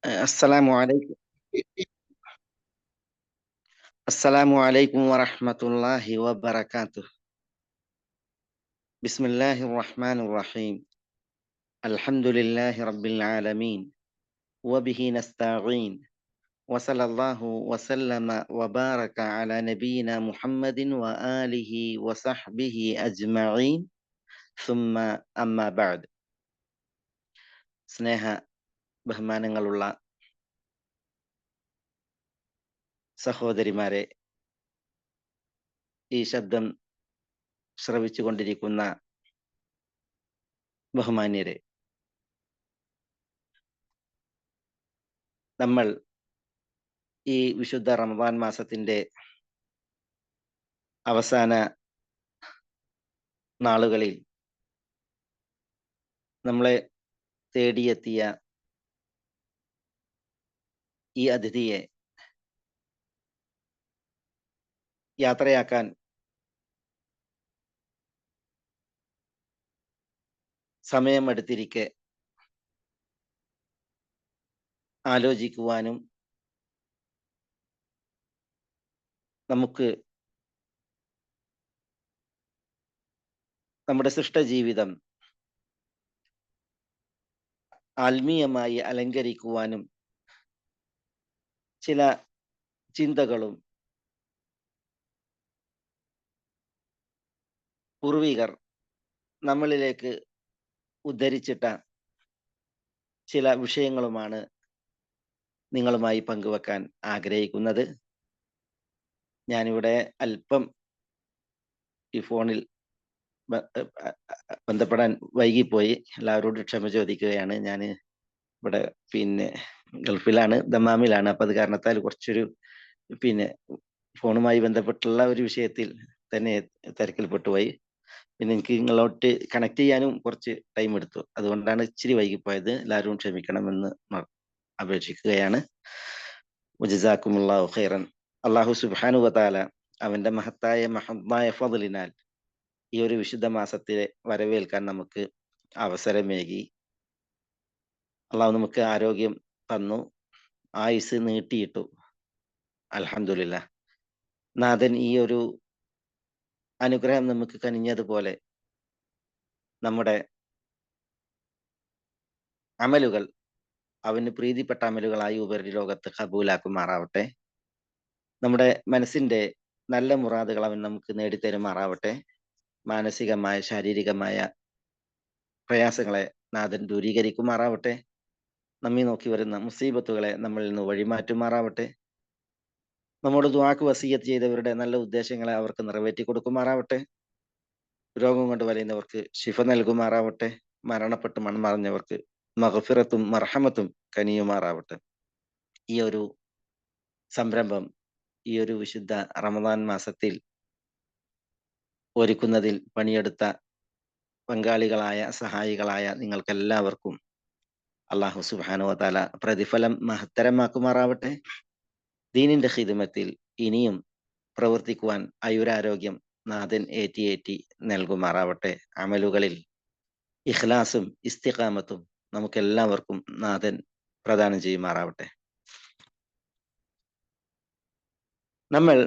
السلام عليكم. السلام عليكم ورحمة الله وبركاته. بسم الله الرحمن الرحيم. الحمد لله رب العالمين وبه نستعين وصلى الله وسلم وبارك على نبينا محمد وآله وصحبه أجمعين ثم أما بعد. സ്നേഹ ബഹുമാനങ്ങളുള്ള സഹോദരിമാരെ, ഈ ശബ്ദം ശ്രവിച്ചുകൊണ്ടിരിക്കുന്ന ബഹുമാന്യരെ, നമ്മൾ ഈ വിശുദ്ധ റമദാൻ മാസത്തിന്റെ അവസാന നാളുകളിൽ നമ്മളെ തേടിയെത്തിയ ഈ അതിഥിയെ യാത്രയാക്കാൻ സമയമെടുത്തിരിക്കെ ആലോചിക്കുവാനും നമുക്ക് നമ്മുടെ സൃഷ്ടജീവിതം ആത്മീയമായി അലങ്കരിക്കുവാനും ചില ചിന്തകളും പൂർവികർ നമ്മളിലേക്ക് ഉദ്ധരിച്ചിട്ട ചില വിഷയങ്ങളുമാണ് നിങ്ങളുമായി പങ്കുവെക്കാൻ ആഗ്രഹിക്കുന്നത്. ഞാനിവിടെ അല്പം ഈ ഫോണിൽ ബന്ധപ്പെടാൻ വൈകിപ്പോയി. എല്ലാവരോടും ക്ഷമ ചോദിക്കുകയാണ്. ഞാൻ ഇവിടെ ഗൾഫിലാണ്, ദമാമിലാണ്. അപ്പൊ അത് കാരണത്താൽ കുറച്ചൊരു ഫോണുമായി ബന്ധപ്പെട്ടുള്ള ഒരു വിഷയത്തിൽ തന്നെ തിരക്കിൽപ്പെട്ടു പോയി. പിന്നെ എനിക്ക് നിങ്ങളോട്ട് കണക്ട് ചെയ്യാനും കുറച്ച് ടൈം എടുത്തു. അതുകൊണ്ടാണ് ഇച്ചിരി വൈകിപ്പോയത്. എല്ലാവരും ക്ഷമിക്കണമെന്ന് അപേക്ഷിക്കുകയാണ്. ജസാക്കുമുല്ലാഹു ഖൈറൻ. അല്ലാഹു സുബ്ഹാനഹു വ തആല അവന്റെ മഹത്തായ ഫളിനാൽ ഈ ഒരു വിശുദ്ധ മാസത്തെ വരവേൽക്കാൻ നമുക്ക് അവസരമേകി. അള്ളാഹു നമുക്ക് ആരോഗ്യം തന്നു, ആയുസ് നീട്ടിയിട്ടു. അൽഹംദുലില്ലാ. നാഥൻ ഈ ഒരു അനുഗ്രഹം നമുക്ക് കനിഞ്ഞതുപോലെ നമ്മുടെ അമലുകൾ അവന് പ്രീതിപ്പെട്ട അമലുകളായി ഉപരിലോകത്ത് കബൂലാക്കുമാറാവട്ടെ. നമ്മുടെ മനസ്സിന്റെ നല്ല മുറാദുകൾ അവൻ നമുക്ക് നേടിത്തരുമാറാവട്ടെ. മാനസികമായ ശാരീരികമായ പ്രയാസങ്ങളെ നാഥൻ ദൂരീകരിക്കുമാറാവട്ടെ. നമ്മെ നോക്കി വരുന്ന മുസീബത്തുകളെ നമ്മളിൽ നിന്ന് വഴിമാറ്റുമാറാവട്ടെ. നമ്മോട് ദുആക്ക് വസിയ്യത്ത് ചെയ്തവരുടെ നല്ല ഉദ്ദേശങ്ങളെ അവർക്ക് നിറവേറ്റി കൊടുക്കുമാറാവട്ടെ. രോഗം കൊണ്ട് വലയുന്നവർക്ക് ശിഫ നൽകുമാറാവട്ടെ. മരണപ്പെട്ട് മൺമറഞ്ഞവർക്ക് മഗ്ഫിറത്തും മർഹമത്തും കനിയുമാറാവട്ടെ. ഈ ഒരു സംരംഭം ഈ ഒരു വിശുദ്ധ റമദാൻ മാസത്തിൽ ഒരുക്കുന്നതിൽ പണിയെടുത്ത പങ്കാളികളായ സഹായികളായ നിങ്ങൾക്കെല്ലാവർക്കും അല്ലാഹു സുബ്ഹാനഹു വ തആല പ്രതിഫലം മഹത്തരമാക്കുമാറാവട്ടെ. ദീനിന്റെ ഖിദ്മത്തിൽ ഇനിയും പ്രവർത്തിക്കുവാൻ ആയുരാരോഗ്യം നാഥൻ ഏറ്റി നൽകുമാറാവട്ടെ. അമലുകളിൽ ഇഖ്ലാസും ഇസ്തിഖാമത്തും നമുക്കെല്ലാവർക്കും നാഥൻ പ്രദാനം ചെയ്യുമാറാവട്ടെ. നമ്മൾ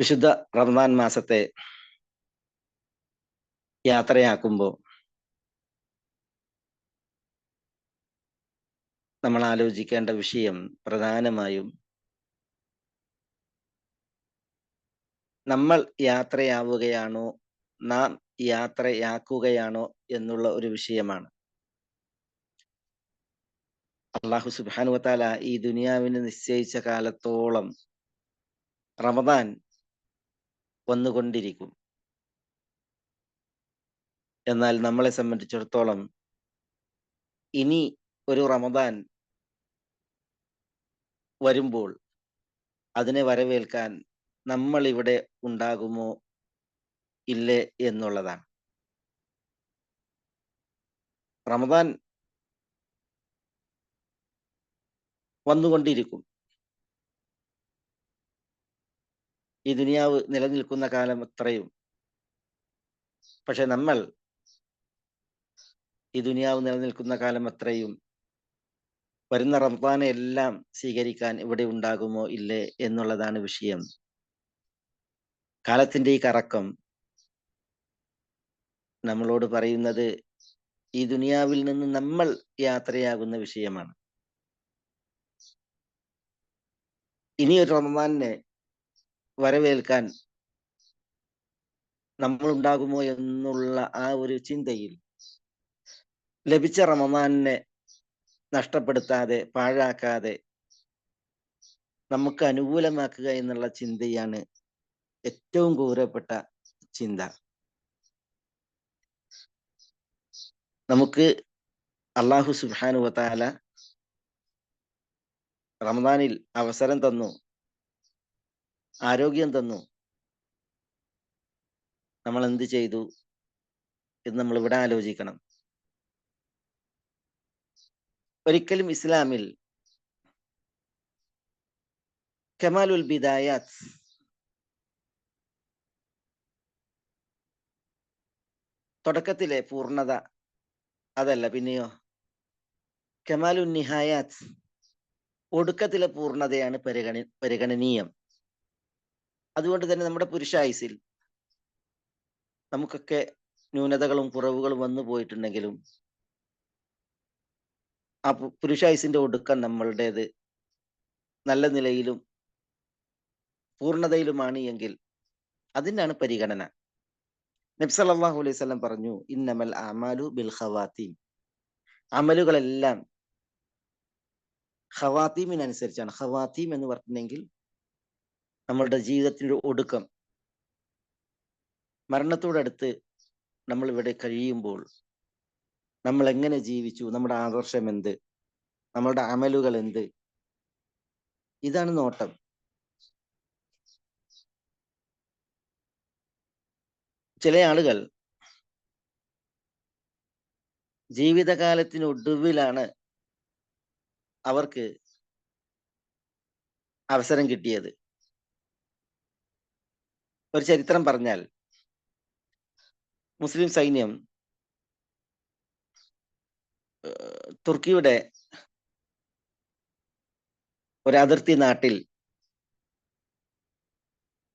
വിശുദ്ധ റമദാൻ മാസത്തെ യാത്രയാക്കുമ്പോൾ നമ്മൾ ആലോചിക്കേണ്ട വിഷയം പ്രധാനമായും നമ്മൾ യാത്രയാവുകയാണോ, നാം യാത്രയാക്കുകയാണോ എന്നുള്ള ഒരു വിഷയമാണ്. അല്ലാഹു സുബ്ഹാനഹു വ തആല ഈ ദുനിയാവിന് നിശ്ചയിച്ച കാലത്തോളം റമദാൻ വന്നുകൊണ്ടിരിക്കും. എന്നാൽ നമ്മളെ സംബന്ധിച്ചിടത്തോളം ഇനി ഒരു റമദാൻ വരുമ്പോൾ അതിനെ വരവേൽക്കാൻ നമ്മൾ ഇവിടെ ഉണ്ടാകുമോ ഇല്ലേ എന്നുള്ളതാണ്. റമദാൻ വന്നുകൊണ്ടിരിക്കും. ഈ ദുനിയാവ് നിലനിൽക്കുന്ന കാലം അത്രയും. പക്ഷെ നമ്മൾ ഈ ദുനിയാവ് നിലനിൽക്കുന്ന കാലം അത്രയും വരുന്ന റമദാനെ എല്ലാം സ്വീകരിക്കാൻ ഇവിടെ ഉണ്ടാകുമോ ഇല്ലേ എന്നുള്ളതാണ് വിഷയം. കാലത്തിന്റെ ഈ കറക്കം നമ്മളോട് പറയുന്നത് ഈ ദുനിയാവിൽ നിന്ന് നമ്മൾ യാത്രയാകുന്ന വിഷയമാണ്. ഇനിയൊരു റമദാനിനെ വരവേൽക്കാൻ നമ്മൾ ഉണ്ടാകുമോ എന്നുള്ള ആ ഒരു ചിന്തയിൽ ലഭിച്ച റമദാനിനെ നഷ്ടപ്പെടുത്താതെ പാഴാക്കാതെ നമുക്ക് അനുകൂലമാക്കുക എന്നുള്ള ചിന്തയാണ് ഏറ്റവും ഗൗരവപ്പെട്ട ചിന്ത. നമുക്ക് അള്ളാഹു സുബ്ഹാനഹു വ തആല റമദാനിൽ അവസരം തന്നു, ആരോഗ്യം തന്നു. നമ്മൾ എന്ത് ചെയ്തു എന്ന് നമ്മൾ ഇവിടെ ആലോചിക്കണം. ഒരിക്കലും ഇസ്ലാമിൽ കമാലുൽ ബിദായാത്ത്, തുടക്കത്തിലെ പൂർണ്ണത അതല്ല, പിന്നെയോ കമാലുൻ നിഹായാത്ത്, ഒടുക്കത്തിലെ പൂർണ്ണതയാണ് പരിഗണനീയം. അതുകൊണ്ട് തന്നെ നമ്മുടെ പുരുഷായുസിൽ നമുക്കൊക്കെ ന്യൂനതകളും കുറവുകളും വന്നു പോയിട്ടുണ്ടെങ്കിലും ആ പുരുഷായുസിന്റെ ഒടുക്കം നമ്മളുടേത് നല്ല നിലയിലും പൂർണ്ണതയിലുമാണ് എങ്കിൽ അതിനാണ് പരിഗണന. നബി സല്ലല്ലാഹു അലൈഹി വസല്ലം പറഞ്ഞു, ഇന്നമൽ അഅമാലു ബിൽ ഖവാതീം, അമലുകളെല്ലാം ഖവാതീമിനനുസരിച്ചാണ്. ഖവാതീം എന്ന് പറഞ്ഞിട്ടുണ്ടെങ്കിൽ നമ്മളുടെ ജീവിതത്തിന്റെ ഒടുക്കം, മരണത്തോടടുത്ത് നമ്മൾ ഇവിടെ കഴിയുമ്പോൾ നമ്മൾ എങ്ങനെ ജീവിച്ചു, നമ്മുടെ ആദർശം എന്ത്, നമ്മളുടെ അമലുകൾ എന്ത്, ഇതാണ് നോട്ടം. ചില ആളുകൾ ജീവിതകാലത്തിനൊടുവിലാണ് അവർക്ക് അവസരം കിട്ടിയത്. ഒരു ചരിത്രം പറഞ്ഞാൽ, മുസ്ലിം സൈന്യം തുർക്കിയുടെ ഒരു അതിർത്തി നാട്ടിൽ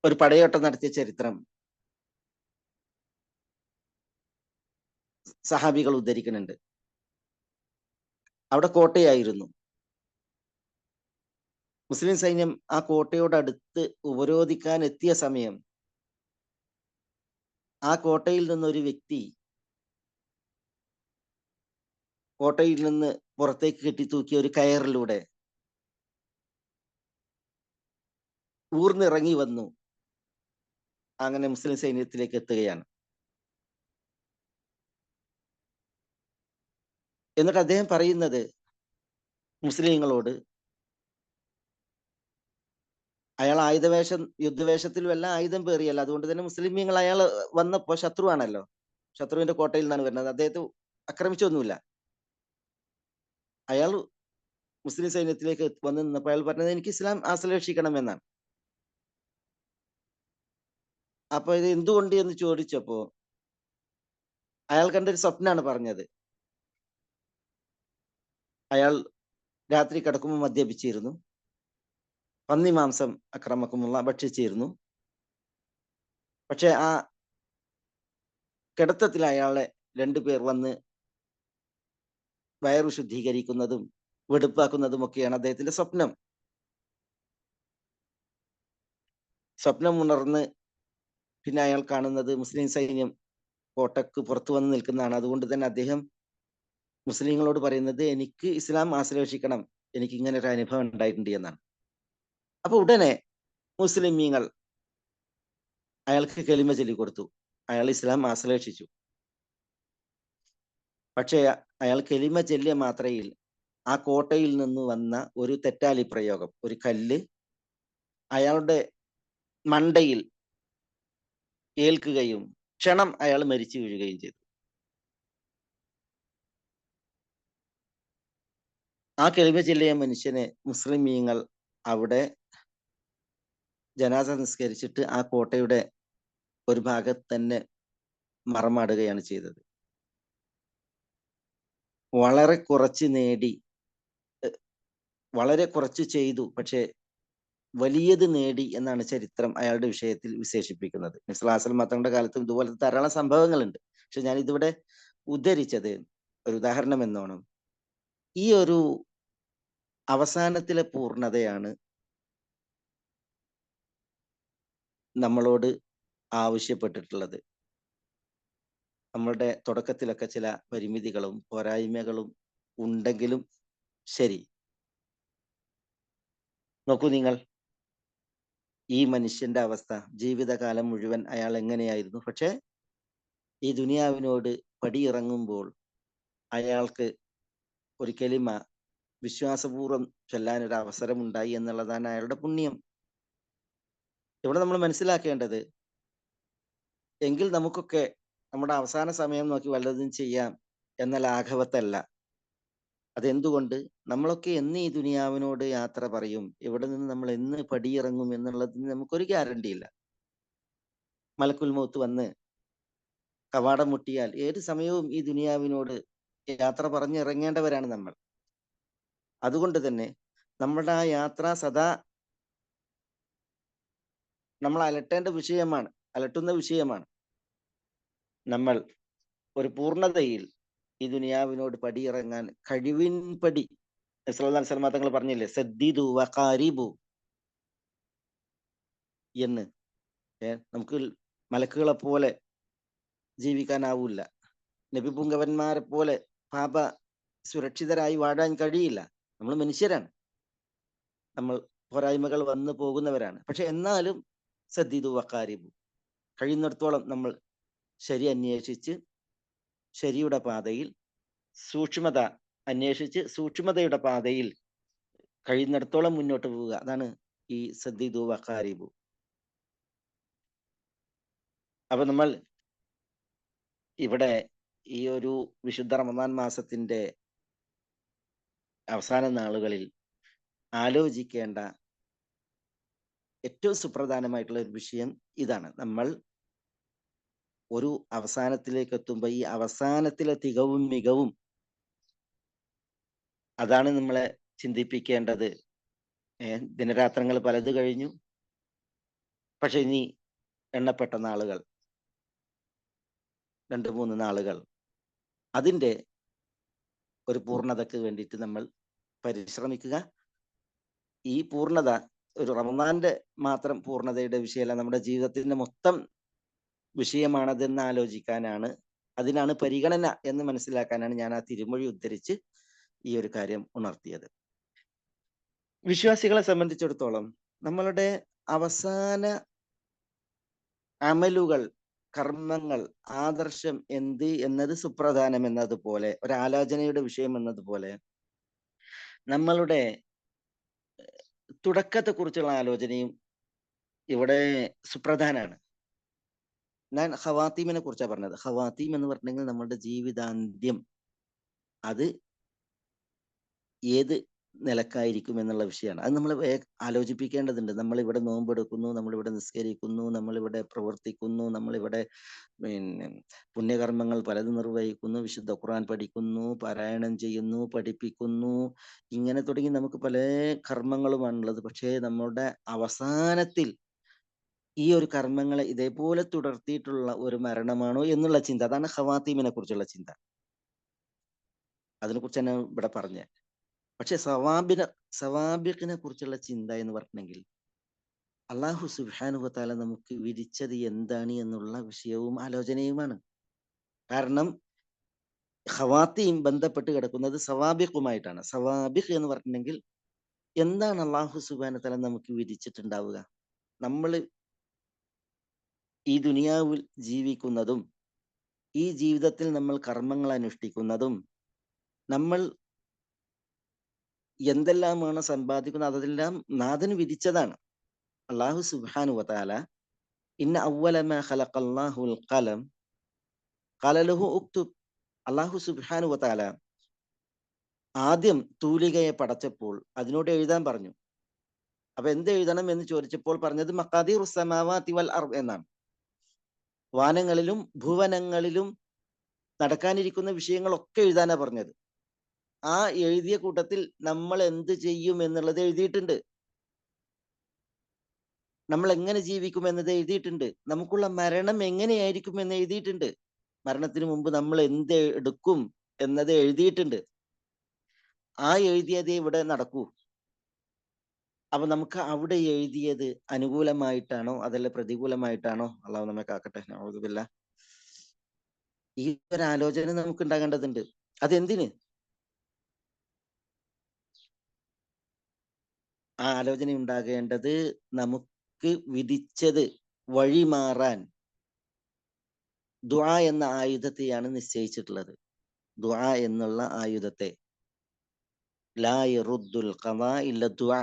ഒരു പടയോട്ടം നടത്തിയ ചരിത്രം സഹാബികൾ ഉദ്ധരിക്കുന്നുണ്ട്. അവിടെ കോട്ടയായിരുന്നു. മുസ്ലിം സൈന്യം ആ കോട്ടയോടടുത്ത് ഉപരോധിക്കാൻ എത്തിയ സമയം ആ കോട്ടയിൽ നിന്നൊരു വ്യക്തി കോട്ടയിൽ നിന്ന് പുറത്തേക്ക് കെട്ടിത്തൂക്കിയ ഒരു കയറിലൂടെ ഊർന്നിറങ്ങി വന്നു. അങ്ങനെ മുസ്ലിം സൈന്യത്തിലേക്ക് എത്തുകയാണ്. എന്നിട്ട് അദ്ദേഹം പറയുന്നത് മുസ്ലിങ്ങളോട്, അയാൾ യുദ്ധവേഷത്തിലും എല്ലാം ആയുധം പേറിയല്ല. അതുകൊണ്ട് തന്നെ മുസ്ലിമീങ്ങൾ അയാൾ വന്നപ്പോ ശത്രുവാണല്ലോ, ശത്രുവിന്റെ കോട്ടയിൽ നിന്നാണ് വരുന്നത്, അദ്ദേഹത്തെ ആക്രമിച്ചൊന്നുമില്ല. അയാൾ മുസ്ലിം സൈന്യത്തിലേക്ക് വന്ന് നിന്നപ്പോൾ അയാൾ പറഞ്ഞത്, എനിക്ക് ഇസ്ലാം ആശ്ലേഷിക്കണം എന്നാണ്. അപ്പൊ ഇത് എന്തുകൊണ്ട് എന്ന് ചോദിച്ചപ്പോ അയാൾ കണ്ടൊരു സ്വപ്നാണ് പറഞ്ഞത്. അയാൾ രാത്രി കിടക്കുമ്പോൾ മദ്യപിച്ചിരുന്നു, പന്നി മാംസം അക്രമക്കുമുള്ള ഭക്ഷിച്ചിരുന്നു. പക്ഷെ ആ കിടത്തത്തിൽ അയാളെ രണ്ടുപേർ വന്ന് വയറു ശുദ്ധീകരിക്കുന്നതും വെടുപ്പാക്കുന്നതും ഒക്കെയാണ് അദ്ദേഹത്തിന്റെ സ്വപ്നം. സ്വപ്നം ഉണർന്ന് പിന്നെ അയാൾ കാണുന്നത് മുസ്ലിം സൈന്യം കോട്ടക്ക് പുറത്തു വന്ന് നിൽക്കുന്നതാണ്. അതുകൊണ്ട് തന്നെ അദ്ദേഹം മുസ്ലിങ്ങളോട് പറയുന്നത്, എനിക്ക് ഇസ്ലാം ആശ്ലേഷിക്കണം, എനിക്ക് ഇങ്ങനെ ഒരു അനുഭവം ഉണ്ടായിട്ടുണ്ട് എന്നാണ്. അപ്പൊ ഉടനെ മുസ്ലിമീങ്ങൾ അയാൾക്ക് കലിമ ചൊല്ലി കൊടുത്തു. അയാൾ ഇസ്ലാം ആശ്ലേഷിച്ചു. പക്ഷേ അയാൾ കലിമ ചൊല്ലിയ മാത്രയിൽ ആ കോട്ടയിൽ നിന്ന് വന്ന ഒരു തെറ്റാലി പ്രയോഗം, ഒരു കല്ല് അയാളുടെ മണ്ടയിൽ ഏൽക്കുകയും ക്ഷണം അയാൾ മരിച്ചു വീഴുകയും ചെയ്തു. ആ കലിമ ചൊല്ലിയ മനുഷ്യനെ മുസ്ലിമീങ്ങൾ അവിടെ ജനാസ നിസ്കരിച്ചിട്ട് ആ കോട്ടയുടെ ഒരു ഭാഗത്ത് തന്നെ മറമാടുകയാണ് ചെയ്തത്. വളരെ കുറച്ച് നേടി, വളരെ കുറച്ച് ചെയ്തു, പക്ഷെ വലിയത് നേടി എന്നാണ് ചരിത്രം അയാളുടെ വിഷയത്തിൽ വിശേഷിപ്പിക്കുന്നത്. നബി സല്ലല്ലാഹു അലൈഹി വസല്ലം തങ്ങളുടെ കാലത്തും ഇതുപോലത്തെ ധാരാളം സംഭവങ്ങളുണ്ട്. പക്ഷെ ഞാൻ ഇതിവിടെ ഉദ്ധരിച്ചത് ഒരു ഉദാഹരണം എന്നോണം ഈ ഒരു അവസാനത്തിലെ പൂർണ്ണതയാണ് നമ്മളോട് ആവശ്യപ്പെട്ടിട്ടുള്ളത്. നമ്മളുടെ തുടക്കത്തിലൊക്കെ ചില പരിമിതികളും പോരായ്മകളും ഉണ്ടെങ്കിലും ശരി, നോക്കൂ നിങ്ങൾ, ഈ മനുഷ്യന്റെ അവസ്ഥ ജീവിതകാലം മുഴുവൻ അയാൾ എങ്ങനെയായിരുന്നു. പക്ഷെ ഈ ദുനിയാവിനോട് പടിയിറങ്ങുമ്പോൾ അയാൾക്ക് ഒരു കലിമ വിശ്വാസപൂർവ്വം ചൊല്ലാനൊരു അവസരം ഉണ്ടായി എന്നുള്ളതാണ് അയാളുടെ പുണ്യം. ഇവിടെ നമ്മൾ മനസ്സിലാക്കേണ്ടത്, എങ്കിൽ നമുക്കൊക്കെ നമ്മുടെ അവസാന സമയം നോക്കി വല്ലതും ചെയ്യാം എന്ന ലാഘവത്തല്ല. അതെന്തുകൊണ്ട്? നമ്മളൊക്കെ എന്ന് ഈ ദുനിയാവിനോട് യാത്ര പറയും, ഇവിടെ നിന്ന് നമ്മൾ എന്ന് പടിയിറങ്ങും എന്നുള്ളതിന് നമുക്കൊരു ഗ്യാരണ്ടി ഇല്ല. മലക്കുൽ മൗത്ത് വന്ന് കവാടം മുട്ടിയാൽ ഏത് സമയവും ഈ ദുനിയാവിനോട് യാത്ര പറഞ്ഞിറങ്ങേണ്ടവരാണ് നമ്മൾ. അതുകൊണ്ട് തന്നെ നമ്മുടെ ആ യാത്ര സദാ നമ്മൾ അലട്ടേണ്ട വിഷയമാണ്, അലട്ടുന്ന വിഷയമാണ്. നമ്മൾ ഒരു പൂർണ്ണതയിൽ ഈ ദുനിയാവിനോട് പടിയിറങ്ങാൻ കഴിവിൻ പടി സല്ലല്ലാഹു അലൈഹി വസല്ലം തങ്ങൾ പറഞ്ഞില്ലേ, സദ്ദിദു വഖാരിബു എന്ന്. നമുക്ക് മലക്കുകളെ പോലെ ജീവിക്കാനാവൂല, നബി പുങ്കവന്മാരെ പോലെ പാപ സുരക്ഷിതരായി വാഴാൻ കഴിയില്ല. നമ്മൾ മനുഷ്യരാണ്, നമ്മൾ പോരായ്മകൾ വന്നു പോകുന്നവരാണ്. പക്ഷെ എന്നാലും സദ്ദിദു വഖാരിബു, കഴിയുന്നിടത്തോളം നമ്മൾ ശരി അന്വേഷിച്ച് ശരിയുടെ പാതയിൽ, സൂക്ഷ്മത അന്വേഷിച്ച് സൂക്ഷ്മതയുടെ പാതയിൽ കഴിയുന്നിടത്തോളം മുന്നോട്ട് പോവുക. അതാണ് ഈ സദ്ദിദു വഖാരിബു. അപ്പൊ നമ്മൾ ഇവിടെ ഈ ഒരു വിശുദ്ധ റമദാൻ മാസത്തിന്റെ അവസാന നാളുകളിൽ ആലോചിക്കേണ്ട ഏറ്റവും സുപ്രധാനമായിട്ടുള്ള ഒരു വിഷയം ഇതാണ്. നമ്മൾ ഒരു അവസാനത്തിലേക്ക് എത്തുമ്പോൾ ഈ അവസാനത്തിലെ തികവും മികവും അതാണ് നമ്മളെ ചിന്തിപ്പിക്കേണ്ടത്. ദിനരാത്രങ്ങൾ പലത് കഴിഞ്ഞു, പക്ഷെ ഇനി എണ്ണപ്പെട്ട നാളുകൾ, 2-3 നാളുകൾ, അതിൻ്റെ ഒരു പൂർണ്ണതയ്ക്ക് വേണ്ടിയിട്ട് നമ്മൾ പരിശ്രമിക്കുക. ഈ പൂർണ്ണത ഒരു റമദാന്റെ മാത്രം പൂർണ്ണതയുടെ വിഷയമല്ല, നമ്മുടെ ജീവിതത്തിന്റെ മൊത്തം വിഷയമാണതെന്ന് ആലോചിക്കാനാണ്, അതിനാണ് പരിഗണന എന്ന് മനസ്സിലാക്കാനാണ് ഞാൻ ആ തിരുമൊഴി ഉദ്ധരിച്ച് ഈ ഒരു കാര്യം ഉണർത്തിയത്. വിശ്വാസികളെ സംബന്ധിച്ചിടത്തോളം നമ്മളുടെ അവസാന അമലുകൾ, കർമ്മങ്ങൾ, ആദർശം എന്ത് എന്നത് സുപ്രധാനം എന്നതുപോലെ, ഒരാലോചനയുടെ വിഷയം എന്നതുപോലെ നമ്മളുടെ തുടക്കത്തെക്കുറിച്ചുള്ള ആലോചനയും ഇവിടെ സുപ്രധാനമാണ്. ഞാൻ ഖവാത്തീമിനെ കുറിച്ചാണ് പറഞ്ഞത്. ഖവാത്തീം എന്ന് പറഞ്ഞെങ്കിൽ നമ്മളുടെ ജീവിതാന്ത്യം അത് ഏത് നിലക്കായിരിക്കും എന്നുള്ള വിഷയമാണ്. അത് നമ്മൾ ആലോചിപ്പിക്കേണ്ടതുണ്ട്. നമ്മളിവിടെ നോമ്പെടുക്കുന്നു, നമ്മളിവിടെ നിസ്കരിക്കുന്നു, നമ്മളിവിടെ പ്രവർത്തിക്കുന്നു, നമ്മളിവിടെ പിന്നെ പുണ്യകർമ്മങ്ങൾ പലതും നിർവഹിക്കുന്നു, വിശുദ്ധ ഖുർആൻ പഠിക്കുന്നു, പാരായണം ചെയ്യുന്നു, പഠിപ്പിക്കുന്നു, ഇങ്ങനെ തുടങ്ങി നമുക്ക് പല കർമ്മങ്ങളുമാണുള്ളത്. പക്ഷേ നമ്മുടെ അവസാനത്തിൽ ഈ ഒരു കർമ്മങ്ങളെ ഇതേപോലെ തുടർത്തിയിട്ടുള്ള ഒരു മരണമാണോ എന്നുള്ള ചിന്ത, അതാണ് ഖവാത്തീമിനെ കുറിച്ചുള്ള ചിന്ത. അതിനെക്കുറിച്ചാണ് ഇവിടെ പറഞ്ഞത്. പക്ഷെ സവാബിഖിനെ കുറിച്ചുള്ള ചിന്ത എന്ന് പറഞ്ഞെങ്കിൽ അള്ളാഹു സുബ്ഹാനഹു വതആല നമുക്ക് വിധിച്ചത് എന്താണ് എന്നുള്ള വിഷയവും ആലോചനയുമാണ്. കാരണം ഖവാത്തീം ബന്ധപ്പെട്ട് കിടക്കുന്നത് സവാബിഖുമായിട്ടാണ്. സവാബിഖ് എന്ന് പറഞ്ഞെങ്കിൽ എന്താണ് അള്ളാഹു സുബ്ഹാനഹു വതആല നമുക്ക് വിധിച്ചിട്ടുണ്ടാവുക? നമ്മൾ ഈ ദുനിയാവിൽ ജീവിക്കുന്നതും ഈ ജീവിതത്തിൽ നമ്മൾ കർമ്മങ്ങൾ അനുഷ്ഠിക്കുന്നതും നമ്മൾ എന്തെല്ലാമാണ് സമ്പാദിക്കുന്നത് അതെല്ലാം നാഥന് വിധിച്ചതാണ്. അള്ളാഹു സുബ്ഹാനഹു വതആല ഇന്ന അവ്വല മാ ഖലഖല്ലാഹുൽ ഖലം ഖാല ലഹു ഉക്തുബ്. അള്ളാഹു സുബ്ഹാനഹു വതആല ആദ്യം തൂലികയെ പടച്ചപ്പോൾ അതിനോട് എഴുതാൻ പറഞ്ഞു. അപ്പൊ എന്ത് എഴുതണം എന്ന് ചോദിച്ചപ്പോൾ പറഞ്ഞത് മഖാദീറുസ് സമാവാതി വൽ അർദ് എന്നാണ്. വാനങ്ങളിലും ഭുവനങ്ങളിലും നടക്കാനിരിക്കുന്ന വിഷയങ്ങളൊക്കെ എഴുതാനാ പറഞ്ഞത്. ആ എഴുതിയ കൂട്ടത്തിൽ നമ്മൾ എന്ത് ചെയ്യും എന്നുള്ളത് എഴുതിയിട്ടുണ്ട്. നമ്മൾ എങ്ങനെ ജീവിക്കും എന്നത് എഴുതിയിട്ടുണ്ട്. നമുക്കുള്ള മരണം എങ്ങനെയായിരിക്കും എന്ന് എഴുതിയിട്ടുണ്ട്. മരണത്തിന് മുമ്പ് നമ്മൾ എന്ത് എടുക്കും എന്നത് എഴുതിയിട്ടുണ്ട്. ആ എഴുതിയതേ ഇവിടെ നടക്കൂ. അപ്പൊ നമുക്ക് അവിടെ എഴുതിയത് അനുകൂലമായിട്ടാണോ അതല്ല പ്രതികൂലമായിട്ടാണോ? അള്ളാഹു നമ്മെ കാക്കട്ടെ. നഊദുബില്ല. ഈ ഒരു ആലോചന നമുക്ക് ഉണ്ടാകേണ്ടതുണ്ട്. അതെന്തിന്? ആ ആലോചന ഉണ്ടാകേണ്ടത് നമുക്ക് വിധിച്ചത് വഴിമാറാൻ ദുആ എന്ന ആയുധത്തെയാണ് നിശ്ചയിച്ചിട്ടുള്ളത്. ദുആ എന്നുള്ള ആയുധത്തെ. ലാ യറുദ്ദുൽ ഖദാ ഇല്ല ദുആ.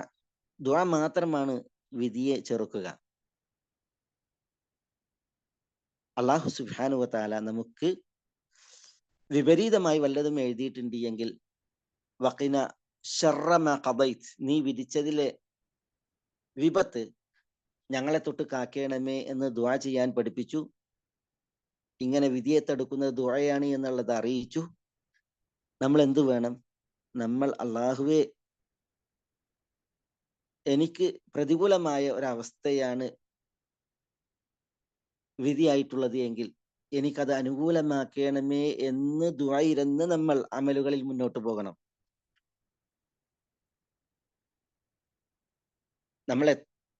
ദുആ മാത്രമാണ് വിധിയെ ചെറുക്കുക. അല്ലാഹു സുബ്ഹാനഹു വ തആല നമുക്ക് വിപരീതമായി വല്ലതും എഴുതിയിട്ടുണ്ട് എങ്കിൽ വഖിന ശർറ മാ ഖദൈത്, നീ വിധിച്ചതിലെ വിപത്ത് ഞങ്ങളെ തൊട്ട് കാക്കേണമേ എന്ന് ദുആ ചെയ്യാൻ പഠിപ്പിച്ചു. ഇങ്ങനെ വിധിയെ തടുക്കുന്നത് ദുആയാണ് എന്നുള്ളത് അറിയിച്ചു. നമ്മൾ എന്ത് വേണം? നമ്മൾ അള്ളാഹുവെ, എനിക്ക് പ്രതികൂലമായ ഒരവസ്ഥയാണ് വിധിയായിട്ടുള്ളത് എങ്കിൽ എനിക്കത് അനുകൂലമാക്കണമേ എന്ന് ദുആയിരുന്ന് നമ്മൾ അമലുകളിൽ മുന്നോട്ട് പോകണം.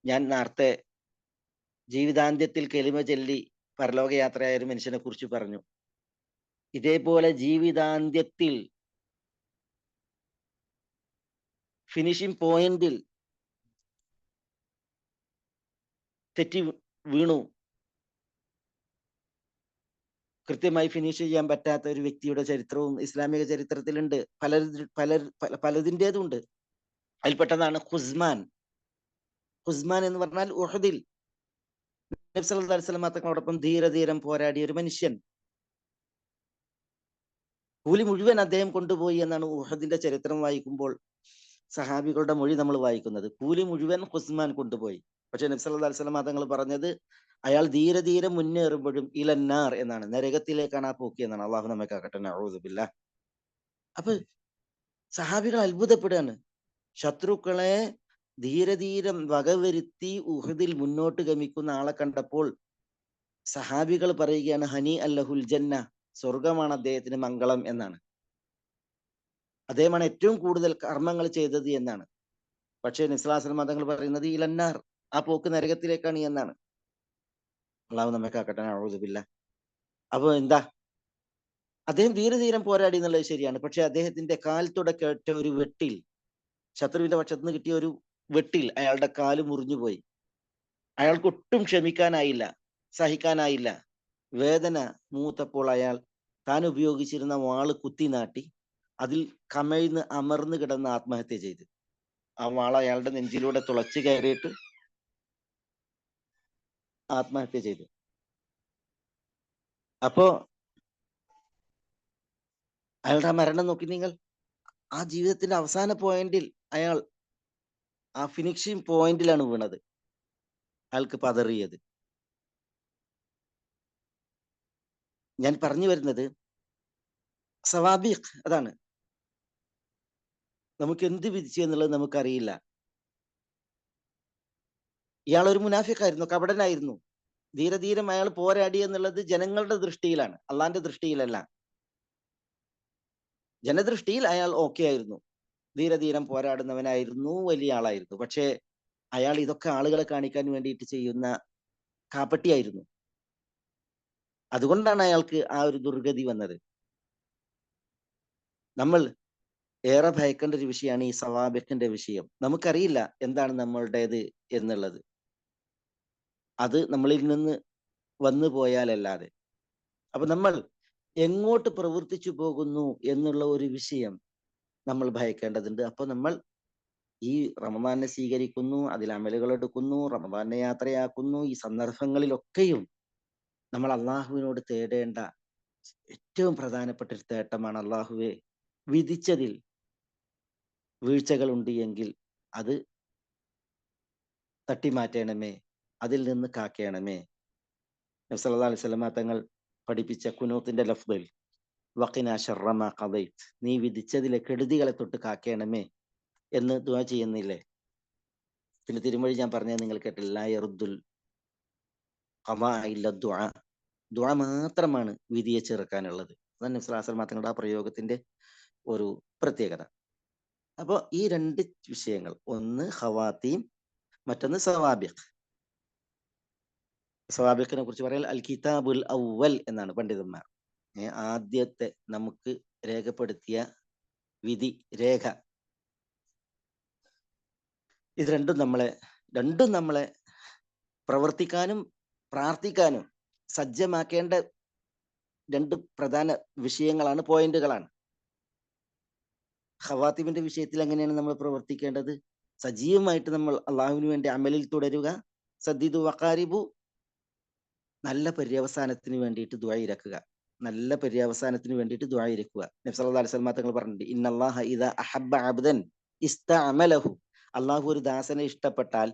ഞാൻ നേരത്തെ ജീവിതാന്ത്യത്തിൽ കെലിമ ചൊല്ലി പരലോകയാത്രയായ ഒരു മനുഷ്യനെ കുറിച്ച് പറഞ്ഞു. ഇതേപോലെ ജീവിതാന്ത്യത്തിൽ ഫിനിഷിംഗ് പോയിന്റിൽ തെറ്റി വീണു, കൃത്യമായി ഫിനിഷ് ചെയ്യാൻ പറ്റാത്ത ഒരു വ്യക്തിയുടെ ചരിത്രവും ഇസ്ലാമിക ചരിത്രത്തിലുണ്ട്. പലതിൻ്റെതും ഉണ്ട്. അതിൽപ്പെട്ടതാണ് ഖുസ്മാൻ. ഖുസ്മാൻ എന്ന് പറഞ്ഞാൽ ഉഹദിൽ നബി സല്ലല്ലാഹു അലൈഹി വസല്ലം തങ്ങളോടൊപ്പം ധീരധീരം പോരാടിയ ഒരു മനുഷ്യൻ. കൂലി മുഴുവൻ അദ്ദേഹം കൊണ്ടുപോയി എന്നാണ് ഉഹദിന്റെ ചരിത്രം വായിക്കുമ്പോൾ സഹാബികളുടെ മൊഴി നമ്മൾ വായിക്കുന്നത്. കൂലി മുഴുവൻ ഖുസ്മാൻ കൊണ്ടുപോയി. പക്ഷെ നബി സല്ലല്ലാഹു അലൈഹി വസല്ലം തങ്ങൾ പറഞ്ഞത് അയാൾ ധീരധീരം മുന്നേറുമ്പോഴും ഇലന്നാർ എന്നാണ്, നരകത്തിലേക്കാണ് ആ പോക്കി എന്നാണ്. അള്ളാഹു നമ്മെ കാക്കട്ടെ. നഊദു ബില്ലാഹ്. അപ്പൊ സഹാബികൾ അത്ഭുതപ്പെടുകയാണ്. ശത്രുക്കളെ ധീരധീരം വകവരുത്തി ഉഹദിൽ മുന്നോട്ട് ഗമിക്കുന്ന ആളെ കണ്ടപ്പോൾ സഹാബികൾ പറയുകയാണ്, ഹനി അല്ലഹുൽ ജന്ന, സ്വർഗമാണ് അദ്ദേഹത്തിന് മംഗളം എന്നാണ്. അദ്ദേഹമാണ് ഏറ്റവും കൂടുതൽ കർമ്മങ്ങൾ ചെയ്തത് എന്നാണ്. പക്ഷേ നബി സല്ലല്ലാഹു അലൈഹി വസല്ലം തങ്ങൾ പറയുന്നത് ഇലന്നാർ, ആ പോക്ക് നരകത്തിലേക്കാണ് എന്നാണ്. അള്ളാഹു നമ്മെ കാക്കട്ടെ. നഊദു ബില്ലാഹ്. അപ്പൊ എന്താ, അദ്ദേഹം ധീരധീരം പോരാടി എന്നുള്ളത് ശരിയാണ്. പക്ഷെ അദ്ദേഹത്തിന്റെ കാൽ തുടക്കേറ്റ ഒരു വെട്ടിൽ, ശത്രുവിന്റെ പക്ഷത്ത് നിന്ന് കിട്ടിയ ഒരു വെട്ടിൽ അയാളുടെ കാല് മുറിഞ്ഞുപോയി. അയാൾക്ക് ഒട്ടും ക്ഷമിക്കാനായില്ല, സഹിക്കാനായില്ല. വേദന മൂത്തപ്പോൾ അയാൾ താൻ ഉപയോഗിച്ചിരുന്ന വാള് കുത്തിനാട്ടി അതിൽ കമഴ്ന്ന് അമർന്ന് കിടന്ന് ആത്മഹത്യ ചെയ്തു. ആ വാൾ അയാളുടെ നെഞ്ചിലൂടെ തുളച്ചു കയറിയിട്ട് ആത്മഹത്യ ചെയ്തു. അപ്പോ അയാളുടെ മരണം നോക്കി നിങ്ങൾ. ആ ജീവിതത്തിന്റെ അവസാന പോയിന്റിൽ അയാൾ ആ ഫിനിഷിംഗ് പോയിന്റിലാണ് വീണത്. അയാൾക്ക് പതറിയത്. ഞാൻ പറഞ്ഞു വരുന്നത് സവാബീഖ് അതാണ്. നമുക്ക് എന്ത് വിധിച്ചു എന്നുള്ളത് നമുക്കറിയില്ല. ഇയാൾ ഒരു മുനാഫിക്കായിരുന്നു, കപടനായിരുന്നു. ധീരധീരം അയാൾ പോരാടി എന്നുള്ളത് ജനങ്ങളുടെ ദൃഷ്ടിയിലാണ്, അള്ളാന്റെ ദൃഷ്ടിയിലല്ല. ജനദൃഷ്ടിയിൽ അയാൾ ഓക്കെ ആയിരുന്നു, ധീരധീരം പോരാടുന്നവനായിരുന്നു, വലിയ ആളായിരുന്നു. പക്ഷേ അയാൾ ഇതൊക്കെ ആളുകളെ കാണിക്കാൻ വേണ്ടിയിട്ട് ചെയ്യുന്ന കാപ്പട്ടിയായിരുന്നു. അതുകൊണ്ടാണ് അയാൾക്ക് ആ ഒരു ദുർഗതി വന്നത്. നമ്മൾ ഏറെ ഭയക്കേണ്ട ഒരു വിഷയമാണ് ഈ സവാബിഖിന്റെ വിഷയം. നമുക്കറിയില്ല എന്താണ് നമ്മളുടേത് എന്നുള്ളത്. അത് നമ്മളിൽ നിന്ന് വന്നു പോയാലല്ലാതെ. അപ്പൊ നമ്മൾ എങ്ങോട്ട് പ്രവർത്തിച്ചു പോകുന്നു എന്നുള്ള ഒരു വിഷയം നമ്മൾ ഭയക്കേണ്ടതുണ്ട്. അപ്പൊ നമ്മൾ ഈ റമദാനെ സ്വീകരിക്കുന്നു, അതിൽ അമലുകൾ എടുക്കുന്നു, റമദാനെ യാത്രയാക്കുന്നു. ഈ സന്ദർഭങ്ങളിലൊക്കെയും നമ്മൾ അള്ളാഹുവിനോട് തേടേണ്ട ഏറ്റവും പ്രധാനപ്പെട്ട ഒരു തേട്ടമാണ്, അള്ളാഹുവെ, വിധിച്ചതിൽ വീഴ്ചകൾ ഉണ്ട് എങ്കിൽ അത് തട്ടിമാറ്റണമേ, അതിൽ നിന്ന് കാക്കേണമേ. നബി സല്ലല്ലാഹു അലൈഹി വസല്ലമ തങ്ങൾ പഠിപ്പിച്ച കുനൂത്തിന്റെ ലഫ്ദിൽ വഖിനാ ശർറ മാ ഖദൈത്, നീ വിധിച്ചതിലെ കെടുതികളെ തൊട്ട് കാക്കേണമേ എന്ന് ദുആ ചെയ്യുന്നില്ലേ? പിന്നെ തിരുമൊഴി ഞാൻ പറഞ്ഞത് നിങ്ങൾ കേട്ടില്ല, ലാ യറുദ്ദുൽ ഖദാ ഇല്ല ദുആ, ദുആ മാത്രമാണ് വിധിയെ ചെറുക്കാനുള്ളത്. അതാണ് നബി സ്വല്ലല്ലാഹു അലൈഹി വസല്ലം തങ്ങളുടെ ആ പ്രയോഗത്തിന്റെ ഒരു പ്രത്യേകത. അപ്പോൾ ഈ രണ്ട് വിഷയങ്ങൾ, ഒന്ന് ഖവാതീം, മറ്റൊന്ന് സവാബിഖ്. സവാബിഖിനെ കുറിച്ച് പറയാൻ അൽ കിതാബുൽ അവ്വൽ എന്നാണ് പണ്ഡിതന്മാർ. ആദ്യത്തെ നമുക്ക് രേഖപ്പെടുത്തിയ വിധി രേഖ. ഇത് രണ്ടും നമ്മളെ പ്രവർത്തിക്കാനും പ്രാർത്ഥിക്കാനും സജ്ജമാക്കേണ്ട രണ്ട് പ്രധാന വിഷയങ്ങളാണ്, പോയിന്റുകളാണ്. ഖവാത്തിമിന്റെ വിഷയത്തിൽ എങ്ങനെയാണ് നമ്മൾ പ്രവർത്തിക്കേണ്ടത്? സജീവമായിട്ട് നമ്മൾ അള്ളാഹുവിന് വേണ്ടി അമലിൽ തുടരുക. സദ്ദിദു വഖാരിബു, നല്ല പര്യവസാനത്തിന് വേണ്ടിയിട്ട് ദുആ ഇരക്കുക. നല്ല പര്യവസാനത്തിന് വേണ്ടിയിട്ട് ദുആ ഇരക്കുക. നബി സല്ലല്ലാഹു അലൈഹി വസല്ലം തങ്ങൾ പറഞ്ഞിട്ടുണ്ട്, ഇന്നല്ലാഹ ഇദാ അഹബ്ബ അബ്ദൻ ഇസ്തഅമലഹു, അള്ളാഹു ഒരു ദാസനെ ഇഷ്ടപ്പെട്ടാൽ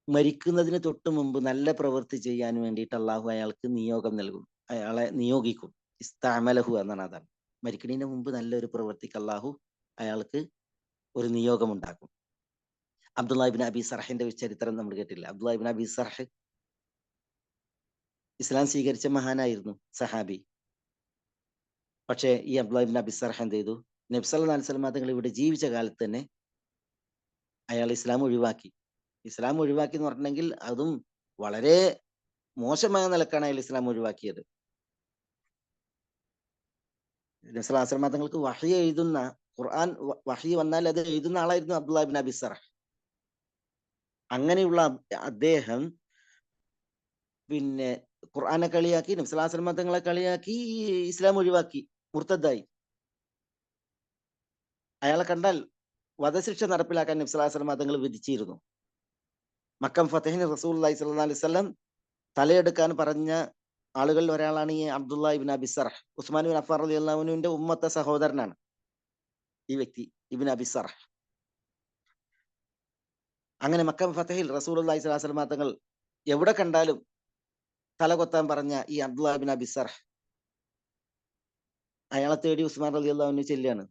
മരിക്കുന്നതിന് തൊട്ട് മുമ്പ് നല്ല പ്രവൃത്തി ചെയ്യാൻ വേണ്ടിയിട്ട് അള്ളാഹു അയാൾക്ക് നിയോഗം നൽകും, അയാളെ നിയോഗിക്കും. ഇസ്തഅമലഹു എന്നാണ്. അതാണ് മരിക്കുന്നതിന് മുമ്പ് നല്ലൊരു പ്രവൃത്തിക്ക് അള്ളാഹു അയാൾക്ക് ഒരു നിയോഗം ഉണ്ടാക്കും. അബ്ദുല്ലാഹ് ഇബ്നു അബി സർഹിന്റെ ചരിത്രം നമ്മൾ കേട്ടില്ല. അബ്ദുല്ലാഹ് ഇബ്നു അബി സർഹ് ഇസ്ലാം സ്വീകരിച്ച മഹാനായിരുന്നു, സഹാബി. പക്ഷേ ഈ അബ്ദുല്ലാഹ് ഇബ്നു അബി സർഹ് എന്ത് ചെയ്തു? നബി സല്ലല്ലാഹു അലൈഹി വസല്ലം തങ്ങൾ ഇവിടെ ജീവിച്ച കാലത്ത് തന്നെ അയാൾ ഇസ്ലാം ഒഴിവാക്കി. ഇസ്ലാം ഒഴിവാക്കി എന്ന് പറഞ്ഞിട്ടുണ്ടെങ്കിൽ അതും വളരെ മോശമായ നിലക്കാണ് അയാൾ ഇസ്ലാം ഒഴിവാക്കിയത്. നബി സല്ലല്ലാഹു അലൈഹി വസല്ലം തങ്ങൾക്ക് വഹി എഴുതുന്ന, ഖുർആൻ വഹി വന്നാൽ അത് എഴുതുന്ന ആളായിരുന്നു അബ്ദുല്ലാഹ് ഇബ്നു അബി സർഹ്. അങ്ങനെയുള്ള അദ്ദേഹം പിന്നെ ഖുർആനെ കളിയാക്കി, നബി സല്ലല്ലാഹു അലൈഹി വസല്ലം തങ്ങളെ കളിയാക്കി, ഇസ്ലാം ഒഴിവാക്കി, മുർത്തദ്ദായി. അയാളെ കണ്ടാൽ വധശിക്ഷ നടപ്പിലാക്കാൻ നബി സല്ലല്ലാഹു അലൈഹി വസല്ലം തങ്ങൾ വിധിച്ചിരുന്നു. മക്കം ഫതഹിന് റസൂലുള്ളാഹി സ്വല്ലല്ലാഹു അലൈഹി വസല്ലം തലയെടുക്കാൻ പറഞ്ഞ ആളുകളിൽ ഒരാളാണ് ഈ അബ്ദുല്ലാഹ് ഇബ്നു അബി സർഹ്. ഉസ്മാൻ ബിൻ അഫ്ഫാൻ റളിയല്ലാഹു അൻഹുവിന്റെ ഉമ്മത്തെ സഹോദരനാണ് ഈ വ്യക്തി, ഇബ്നു അബി സർഹ്. അങ്ങനെ മക്കം ഫതഹിൽ റസൂലുള്ളാഹി സ്വല്ലല്ലാഹു അലൈഹി വസല്ലം തങ്ങൾ എവിടെ കണ്ടാലും തലകൊത്താൻ പറഞ്ഞ ഈ അബ്ദുല്ലാഹ് ഇബ്നു അബി സർഹ് അയാളെ തേടി ഉസ്മാൻ റളിയല്ലാഹു അൻഹു ചെല്ലുകയാണ്.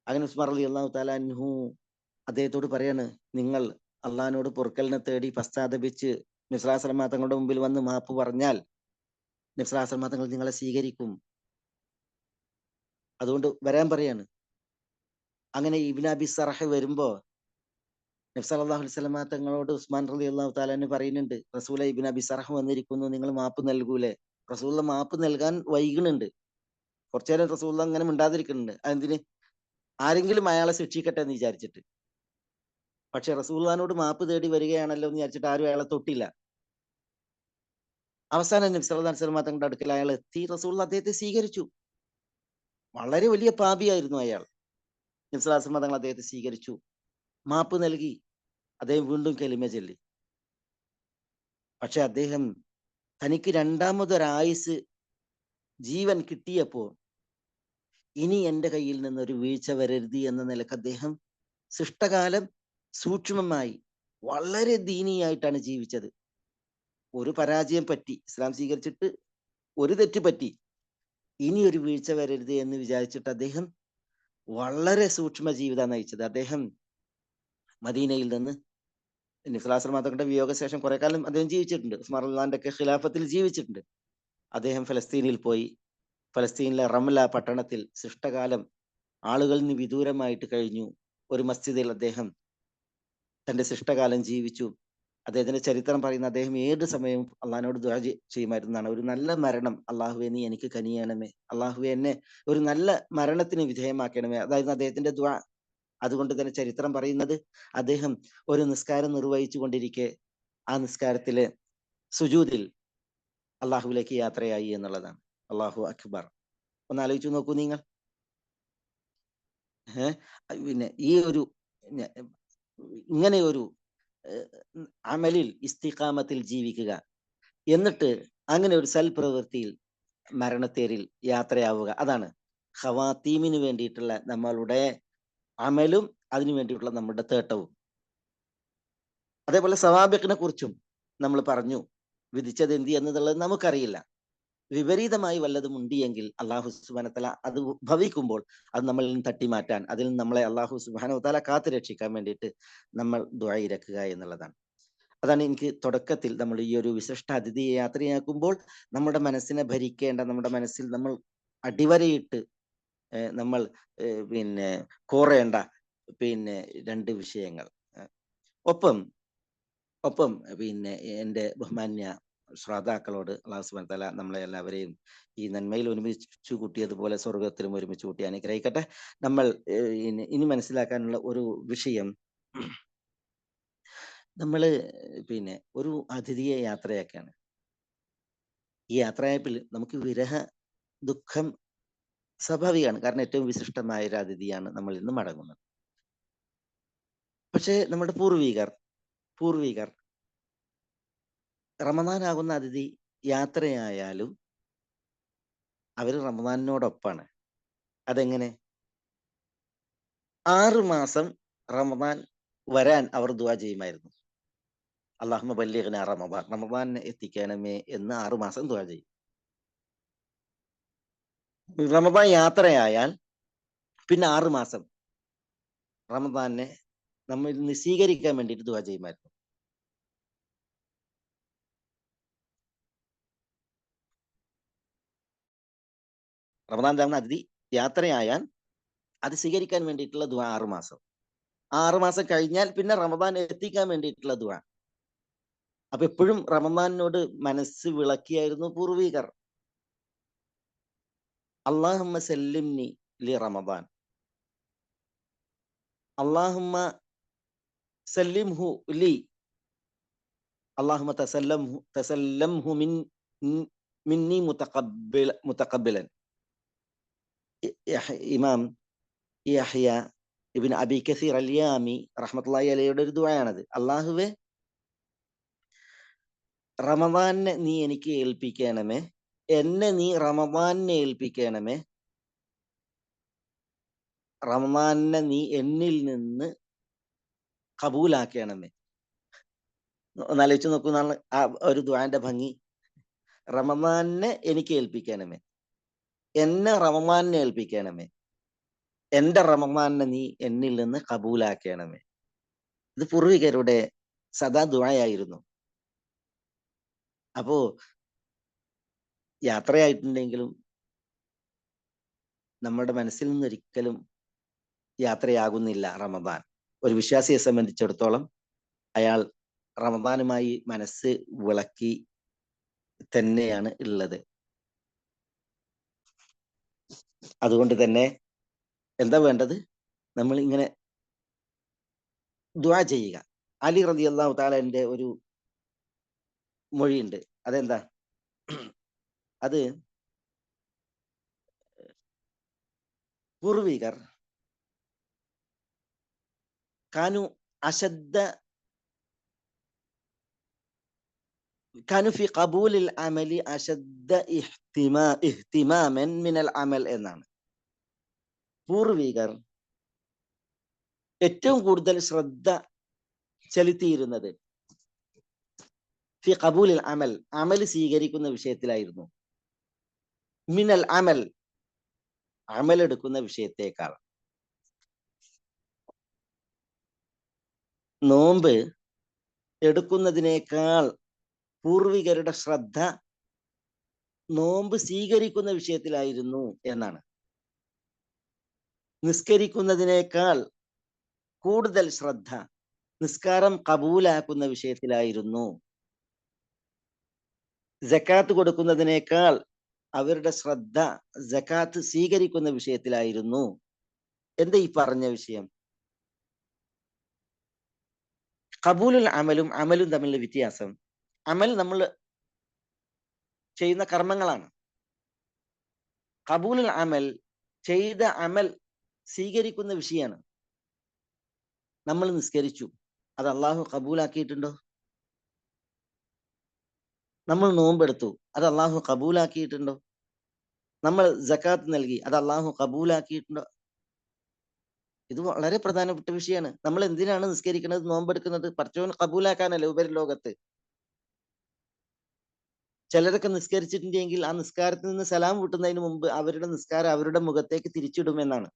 അങ്ങനെ ഉസ്മാൻ റളിയല്ലാഹു തആല അൻഹു അദ്ദേഹത്തോട് പറയാണ്, നിങ്ങൾ അള്ളാഹിനോട് പൊറുക്കലിനെ തേടി പശ്ചാത്തപിച്ച് നബി സ്വല്ലല്ലാഹു അലൈഹി വസല്ലം തങ്ങളുടെ മുമ്പിൽ വന്ന് മാപ്പ് പറഞ്ഞാൽ നബി സ്വല്ലല്ലാഹു അലൈഹി വസല്ലം തങ്ങൾ നിങ്ങളെ സ്വീകരിക്കും, അതുകൊണ്ട് വരാൻ പറയാണ്. അങ്ങനെ ഇബ്നു അബി സർഹ് വരുമ്പോ നബി സല്ലല്ലാഹു അലൈഹി വസല്ലം തങ്ങളോട് ഉസ്മാൻ റളിയല്ലാഹു തആല അൻഹു പറയുന്നുണ്ട്, റസൂലെ ഇബ്നു അബി സർഹ് വന്നിരിക്കുന്നു, നിങ്ങൾ മാപ്പ് നൽകൂലേ? റസൂലുള്ള മാപ്പ് നൽകാൻ വൈകുന്നുണ്ട്. കുറച്ചു നേരം റസൂലുള്ള അങ്ങനെ മിണ്ടാതിരിക്കുന്നുണ്ട്. അതെന്തിന്? ആരെങ്കിലും അയാളെ ശിക്ഷിക്കട്ടെ എന്ന് വിചാരിച്ചിട്ട്. പക്ഷെ റസൂലുള്ളാഹിനോട് മാപ്പ് തേടി വരികയാണല്ലോ എന്ന് വിചാരിച്ചിട്ട് ആരും അയാളെ തൊട്ടില്ല. അവസാനം നബി സല്ലല്ലാഹു അലൈഹി വസല്ലം തങ്ങളുടെ അടുക്കൽ അയാൾ എത്തി. റസൂലുള്ള അദ്ദേഹത്തെ സ്വീകരിച്ചു. വളരെ വലിയ പാപിയായിരുന്നു അയാൾ. നബി സല്ലല്ലാഹു അലൈഹി വസല്ലം തങ്ങൾ അദ്ദേഹത്തെ സ്വീകരിച്ചു, മാപ്പ് നൽകി. അദ്ദേഹം വീണ്ടും കലിമ ചൊല്ലി. പക്ഷെ അദ്ദേഹം തനിക്ക് രണ്ടാമതൊരായുസ് ജീവൻ കിട്ടിയപ്പോ ഇനി എന്റെ കയ്യിൽ നിന്നൊരു വീഴ്ച വരരുത് എന്ന നിലക്ക് അദ്ദേഹം ശിഷ്ടകാലം സൂക്ഷ്മമായി വളരെ ദീനിയായിട്ടാണ് ജീവിച്ചത്. ഒരു പരാജയം പറ്റി, ഇസ്ലാം സ്വീകരിച്ചിട്ട് ഒരു തെറ്റ് പറ്റി, ഇനി ഒരു വീഴ്ച വരരുത് എന്ന് വിചാരിച്ചിട്ട് അദ്ദേഹം വളരെ സൂക്ഷ്മ ജീവിതം നയിച്ചത്. അദ്ദേഹം മദീനയിൽ നിന്ന് നബി സ്വല്ലല്ലാഹു അലൈഹി വസല്ലം തങ്ങളുടെ വിയോഗശേഷം കുറെ കാലം അദ്ദേഹം ജീവിച്ചിട്ടുണ്ട്. ഉസ്മാൻ റളിയല്ലാഹുവിന്റെ ഒക്കെ ഖിലാഫത്തിൽ ജീവിച്ചിട്ടുണ്ട്. അദ്ദേഹം ഫലസ്തീനിൽ പോയി. ഫലസ്തീനിലെ റംല പട്ടണത്തിൽ ശിഷ്ടകാലം ആളുകളിൽ നിന്ന് വിദൂരമായിട്ട് കഴിഞ്ഞു. ഒരു മസ്ജിദിൽ അദ്ദേഹം തന്റെ ശിഷ്ടകാലം ജീവിച്ചു. അദ്ദേഹത്തിന്റെ ചരിത്രം പറയുന്ന അദ്ദേഹം ഏത് സമയവും അള്ളാഹിനോട് ദുആ ചെയ്യുമായിരുന്നാണ്, ഒരു നല്ല മരണം അള്ളാഹുവേ നീ എനിക്ക് കനിയണമേ, അള്ളാഹുവേ എന്നെ ഒരു നല്ല മരണത്തിന് വിധേയമാക്കണമേ, അതായിരുന്നു അദ്ദേഹത്തിന്റെ ദുആ. അതുകൊണ്ട് തന്നെ ചരിത്രം പറയുന്നത് അദ്ദേഹം ഒരു നിസ്കാരം നിർവഹിച്ചു കൊണ്ടിരിക്കെ ആ നിസ്കാരത്തിലെ സുജൂദിൽ അള്ളാഹുവിലേക്ക് യാത്രയായി എന്നുള്ളതാണ്. അള്ളാഹു അക്ബർ. ഒന്ന് ആലോചിച്ചു നോക്കൂ നിങ്ങൾ. പിന്നെ ഈ ഒരു ഇങ്ങനെ ഒരു അമലിൽ ഇസ്തിഖാമത്തിൽ ജീവിക്കുക, എന്നിട്ട് അങ്ങനെ ഒരു സൽപ്രവൃത്തിയിൽ മരണത്തേരിൽ യാത്രയാവുക, അതാണ് ഖവാത്തീമിന് വേണ്ടിയിട്ടുള്ള നമ്മളുടെ അമലും അതിനു വേണ്ടിയിട്ടുള്ള നമ്മുടെ തേട്ടവും. അതേപോലെ സവാബിഖിനെ കുറിച്ചും നമ്മൾ പറഞ്ഞു, വിധിച്ചത് എന്ത് എന്നുള്ളത് നമുക്കറിയില്ല. വിപരീതമായി വല്ലതും ഉണ്ടിയെങ്കിൽ അള്ളാഹു സുബ്ഹാനഹു വതആല അത് ഭവിക്കുമ്പോൾ അത് നമ്മളിൽ നിന്ന് തട്ടി മാറ്റാൻ, അതിൽ നിന്ന് നമ്മളെ അള്ളാഹു സുബ്ഹാനഹു വതആല കാത്തു രക്ഷിക്കാൻ വേണ്ടിയിട്ട് നമ്മൾ ദുആ ഇരക്കുക എന്നുള്ളതാണ്. അതാണ് എനിക്ക് തുടക്കത്തിൽ നമ്മൾ ഈ ഒരു വിശിഷ്ട അതിഥിയെ യാത്രയാക്കുമ്പോൾ നമ്മുടെ മനസ്സിനെ ഭരിക്കേണ്ട, നമ്മുടെ മനസ്സിൽ നമ്മൾ അടിവരയിട്ട് നമ്മൾ പിന്നെ കോറേണ്ട രണ്ട് വിഷയങ്ങൾ. ഒപ്പം ഒപ്പം പിന്നെ എൻ്റെ ബഹുമാന്യ ശ്രോതാക്കളോട് അള്ളാഹു സുബ്ഹാനഹു വതആല നമ്മളെ എല്ലാവരെയും ഈ നന്മയിൽ ഒരുമിച്ച് കൂട്ടിയതുപോലെ സ്വർഗത്തിലും ഒരുമിച്ച് കൂട്ടി അനുഗ്രഹിക്കട്ടെ. നമ്മൾ ഇനി മനസ്സിലാക്കാനുള്ള ഒരു വിഷയം, നമ്മള് ഒരു അതിഥിയെ യാത്രയാക്കാണ്. ഈ യാത്രയപ്പിൽ നമുക്ക് വിരഹ ദുഃഖം സ്വാഭാവികമാണ്. കാരണം ഏറ്റവും വിശിഷ്ടമായ ഒരു അതിഥിയാണ് നമ്മൾ ഇന്ന് മടങ്ങുന്നത്. പക്ഷേ നമ്മുടെ പൂർവികർ റമദാനാകുന്ന അതിഥി യാത്രയായാലും അവർ റമദാനിനോടൊപ്പാണ്. അതെങ്ങനെ? 6 മാസം റമദാൻ വരാൻ അവർ ദുആ ചെയ്യുമായിരുന്നു. അല്ലാഹുമ്മ ബല്ലിഗ്നാ റമദാൻ, റമദാനെ എത്തിക്കണമേ എന്ന് 6 മാസം ദുആ ചെയ്യും. റമദാൻ യാത്രയായാൽ പിന്നെ 6 മാസം റമദാനെ നമ്മൾ ഇന്ന് സ്വീകരിക്കാൻ വേണ്ടിയിട്ട് ദുആ ചെയ്യുമായിരുന്നു. റമദാൻ അതിഥി യാത്രയായാൽ അത് സ്വീകരിക്കാൻ വേണ്ടിയിട്ടുള്ള ദുആ 6 മാസം. 6 മാസം കഴിഞ്ഞാൽ പിന്നെ റമദാൻ എത്തിക്കാൻ വേണ്ടിയിട്ടുള്ള ദുആ. അപ്പൊ എപ്പോഴും റമദാനിനോട് മനസ്സ് വിളക്കിയായിരുന്നു പൂർവികർ. അല്ലാഹുമ്മ സല്ലിംനി ലി റമദാൻ, അല്ലാഹുമ്മ സല്ലിംഹു ലി, അല്ലാഹുമ്മ തസല്ലംഹു മിന്നി മുതഖബ്ബിലൻ. ഇമാം യഹ്യ ഇബ്നു അബി കസീർ അൽ-യാമി റഹ്മത്തുള്ളാഹി അലൈഹിയുടെ ഒരു ദുആയാണത്. അല്ലാഹുവേ, റമദാനെ നീ എനിക്ക് ഏൽപ്പിക്കണമേ, എന്നെ നീ റമദാനെ ഏൽപ്പിക്കണമേ, റമദാനെ നീ എന്നിൽ നിന്ന് കബൂലാക്കണമേ. ഒന്നാലോചിച്ച് നോക്കൂ, ആ ഒരു ദുആന്റെ ഭംഗി. റമദാനെ എനിക്ക് ഏൽപ്പിക്കണമേ, എന്നെ റമദാനെ ഏൽപ്പിക്കണമേ, എന്റെ റമദാനെ നീ എന്നിൽ നിന്ന് കബൂലാക്കണമേ. ഇത് പൂർവികരുടെ സദാ ദുആയായിരുന്നു. അപ്പോ യാത്രയായിട്ടുണ്ടെങ്കിലും നമ്മുടെ മനസ്സിൽ നിന്നൊരിക്കലും യാത്രയാകുന്നില്ല റമദാൻ. ഒരു വിശ്വാസിയെ സംബന്ധിച്ചിടത്തോളം അയാൾ റമദാനുമായി മനസ്സ് വിളക്കി തന്നെയാണ് ഉള്ളത്. അതുകൊണ്ട് തന്നെ എന്താ വേണ്ടത്? നമ്മൾ ഇങ്ങനെ ദുആ ചെയ്യുക. അലി റളിയല്ലാഹു തആലയുടെ ഒരു മൊഴിയുണ്ട്. അതെന്താ? അത് പൂർവികർ കാനു ഫി ഖബൂലിൽ അമലി അശദ്ദ ഇഹ്തിമാമൻ മിനൽ അമൽ എന്നാണ്. പൂർവികർ ഏറ്റവും കൂടുതൽ ശ്രദ്ധ ചെലുത്തിയിരുന്നത് ഫി ഖബൂലിൽ അമൽ സ്വീകരിക്കുന്ന വിഷയത്തിലായിരുന്നു. മിനൽ അമൽ എടുക്കുന്ന വിഷയത്തേക്കാൾ. നോമ്പ് എടുക്കുന്നതിനേക്കാൾ പൂർവികരുടെ ശ്രദ്ധ നോമ്പ് സ്വീകരിക്കുന്ന വിഷയത്തിലായിരുന്നു എന്നാണ്. നിസ്കരിക്കുന്നതിനേക്കാൾ കൂടുതൽ ശ്രദ്ധ നിസ്കാരം കബൂലാക്കുന്ന വിഷയത്തിലായിരുന്നു. സക്കാത്ത് കൊടുക്കുന്നതിനേക്കാൾ അവരുടെ ശ്രദ്ധ സക്കാത്ത് സ്വീകരിക്കുന്ന വിഷയത്തിലായിരുന്നു. എന്താ ഈ പറഞ്ഞ വിഷയം? ഖബൂലുൽ അമലും തമ്മിലുള്ള വ്യത്യാസം. അമൽ നമ്മൾ ചെയ്യുന്ന കർമ്മങ്ങളാണ്. ഖബൂലുൽ ചെയ്ത അമൽ സ്വീകരിക്കുന്ന വിഷയമാണ്. നമ്മൾ നിസ്കരിച്ചു, അത് അള്ളാഹു കബൂലാക്കിയിട്ടുണ്ടോ? നമ്മൾ നോമ്പെടുത്തു, അത് അള്ളാഹു കബൂലാക്കിയിട്ടുണ്ടോ? നമ്മൾ സക്കാത്ത് നൽകി, അത് അള്ളാഹു കബൂലാക്കിയിട്ടുണ്ടോ? ഇത് വളരെ പ്രധാനപ്പെട്ട വിഷയമാണ്. നമ്മൾ എന്തിനാണ് നിസ്കരിക്കുന്നത്, നോമ്പെടുക്കുന്നത്? പടച്ചവൻ കബൂലാക്കാനല്ലേ ഉപരിലോകത്ത്. ചിലരൊക്കെ നിസ്കരിച്ചിട്ടുണ്ടെങ്കിൽ ആ നിസ്കാരത്തിൽ നിന്ന് സലാം വീട്ടുന്നതിന് മുമ്പ് അവരുടെ നിസ്കാരം അവരുടെ മുഖത്തേക്ക് തിരിച്ചിടുമെന്നാണ്.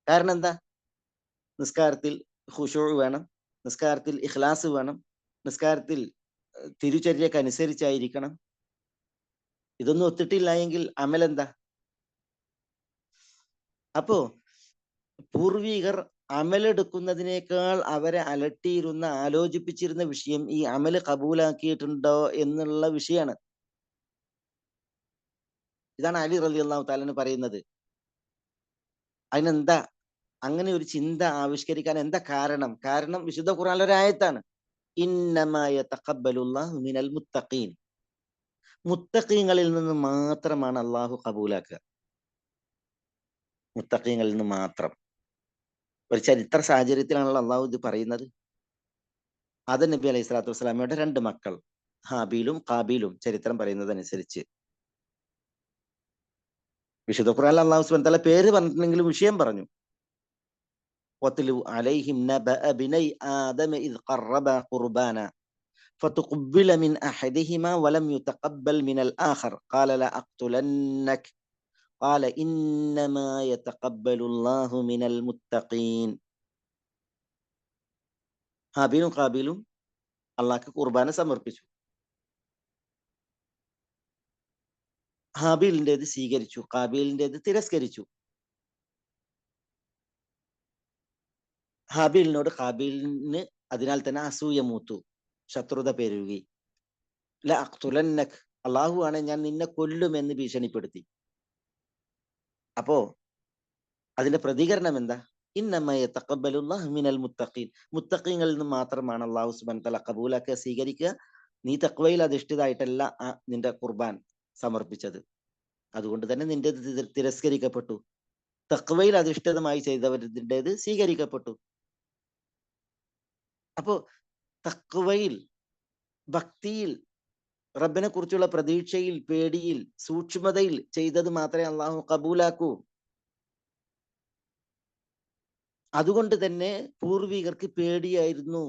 കാരണം എന്താ? നിസ്കാരത്തിൽ ഖുശൂ വേണം, നിസ്കാരത്തിൽ ഇഖ്ലാസ് വേണം, നിസ്കാരത്തിൽ തിരുചര്യക്കനുസരിച്ചായിരിക്കണം. ഇതൊന്നും ഒത്തിട്ടില്ല എങ്കിൽ അമലെന്താ? അപ്പോ പൂർവികർ അമലെടുക്കുന്നതിനേക്കാൾ അവരെ അലട്ടിയിരുന്ന, ആലോചിപ്പിച്ചിരുന്ന വിഷയം ഈ അമല് കബൂലാക്കിയിട്ടുണ്ടോ എന്നുള്ള വിഷയമാണ്. ഇതാണ് അലി റളിയല്ലാഹു തആല പറയുന്നത്. അതിനെന്താ അങ്ങനെ ഒരു ചിന്ത ആവിഷ്കരിക്കാൻ എന്താ കാരണം? കാരണം വിശുദ്ധ ഖുർആനിലെ ഒരു ആയത്താണ്. ഇന്നമാ യതഖബ്ബലുല്ലാഹു മിനൽ മുത്തഖീൻ. മുത്തഖീങ്ങളിൽ നിന്ന് മാത്രമാണ് അള്ളാഹു കബൂലാക്കുക. മുത്തഖീങ്ങളിൽ നിന്ന് മാത്രം. ഒരു ചരിത്ര സാഹചര്യത്തിലാണല്ലോ അള്ളാഹു ഇത് പറയുന്നത്. ആദം നബി അലൈഹി സ്വലാത്തു വസ്സലാമയുടെ 2 മക്കൾ ഹാബീലും ഖാബീലും, ചരിത്രം പറയുന്നതനുസരിച്ച്. വിശുദ്ധ ഖുർആനിൽ അള്ളാഹു സുബ്ഹാനഹു വ തആല പേര് പറഞ്ഞിട്ടുണ്ടെങ്കിലും വിഷയം പറഞ്ഞു. വത്ലു അലൈഹിം നബഅ ബിനൈ ആദമ ഇദ് ഖറബ ഖുർബാന فتقبل من أحدهما ولم يتقبل من الآخر قال لأقتلنك قال إنما يتقبل الله من المتقين. ഹാബീലും ഖാബീലും അള്ളാഹ്ക്ക് ഖുർബാന സമർപ്പിച്ചു. ഹാബീലിൻ്റെത് സ്വീകരിച്ചു, ഖാബീലിൻ്റെത് തിരസ്കരിച്ചു. ഹാബീലിനോട് ഖാബീലിന് അതിനാൽ തന്നെ അസൂയ മൂത്തു, ശത്രുത പെരുകി. ലഅഖ്തുലന്നക്, അള്ളാഹു ആണ് ഞാൻ നിന്നെ കൊല്ലുമെന്ന് ഭീഷണിപ്പെടുത്തി. അപ്പോ അതിന്റെ പ്രതികരണം എന്താ? ഇന്നമാ യതഖബ്ബലുല്ലാഹു മിനൽ മുത്തഖീൻ. മുത്തഖീങ്ങളിൽ നിന്ന് മാത്രമാണ് അള്ളാഹു സുബ്ഹാനഹു വ തആല കബൂലാക്കുക, സ്വീകരിക്കുക. നീ തഖ്വയിൽ അധിഷ്ഠിതമായിട്ടല്ല നിന്റെ ഖുർബാൻ സമർപ്പിച്ചത്, അതുകൊണ്ട് തന്നെ നിന്റെ തിരസ്കരിക്കപ്പെട്ടു. തഖ്വയിൽ അധിഷ്ഠിതമായി ചെയ്തവരുടേത് സ്വീകരിക്കപ്പെട്ടു. അപ്പോ തഖ്വയിൽ, ഭക്തിയിൽ, റബ്ബിനെ കുറിച്ചുള്ള പ്രതീക്ഷയിൽ, പേടിയിൽ, സൂക്ഷ്മതയിൽ ചെയ്തത് മാത്രമേ അള്ളാഹു കബൂലാക്കൂ. അതുകൊണ്ട് തന്നെ പൂർവികർക്ക് പേടിയായിരുന്നു.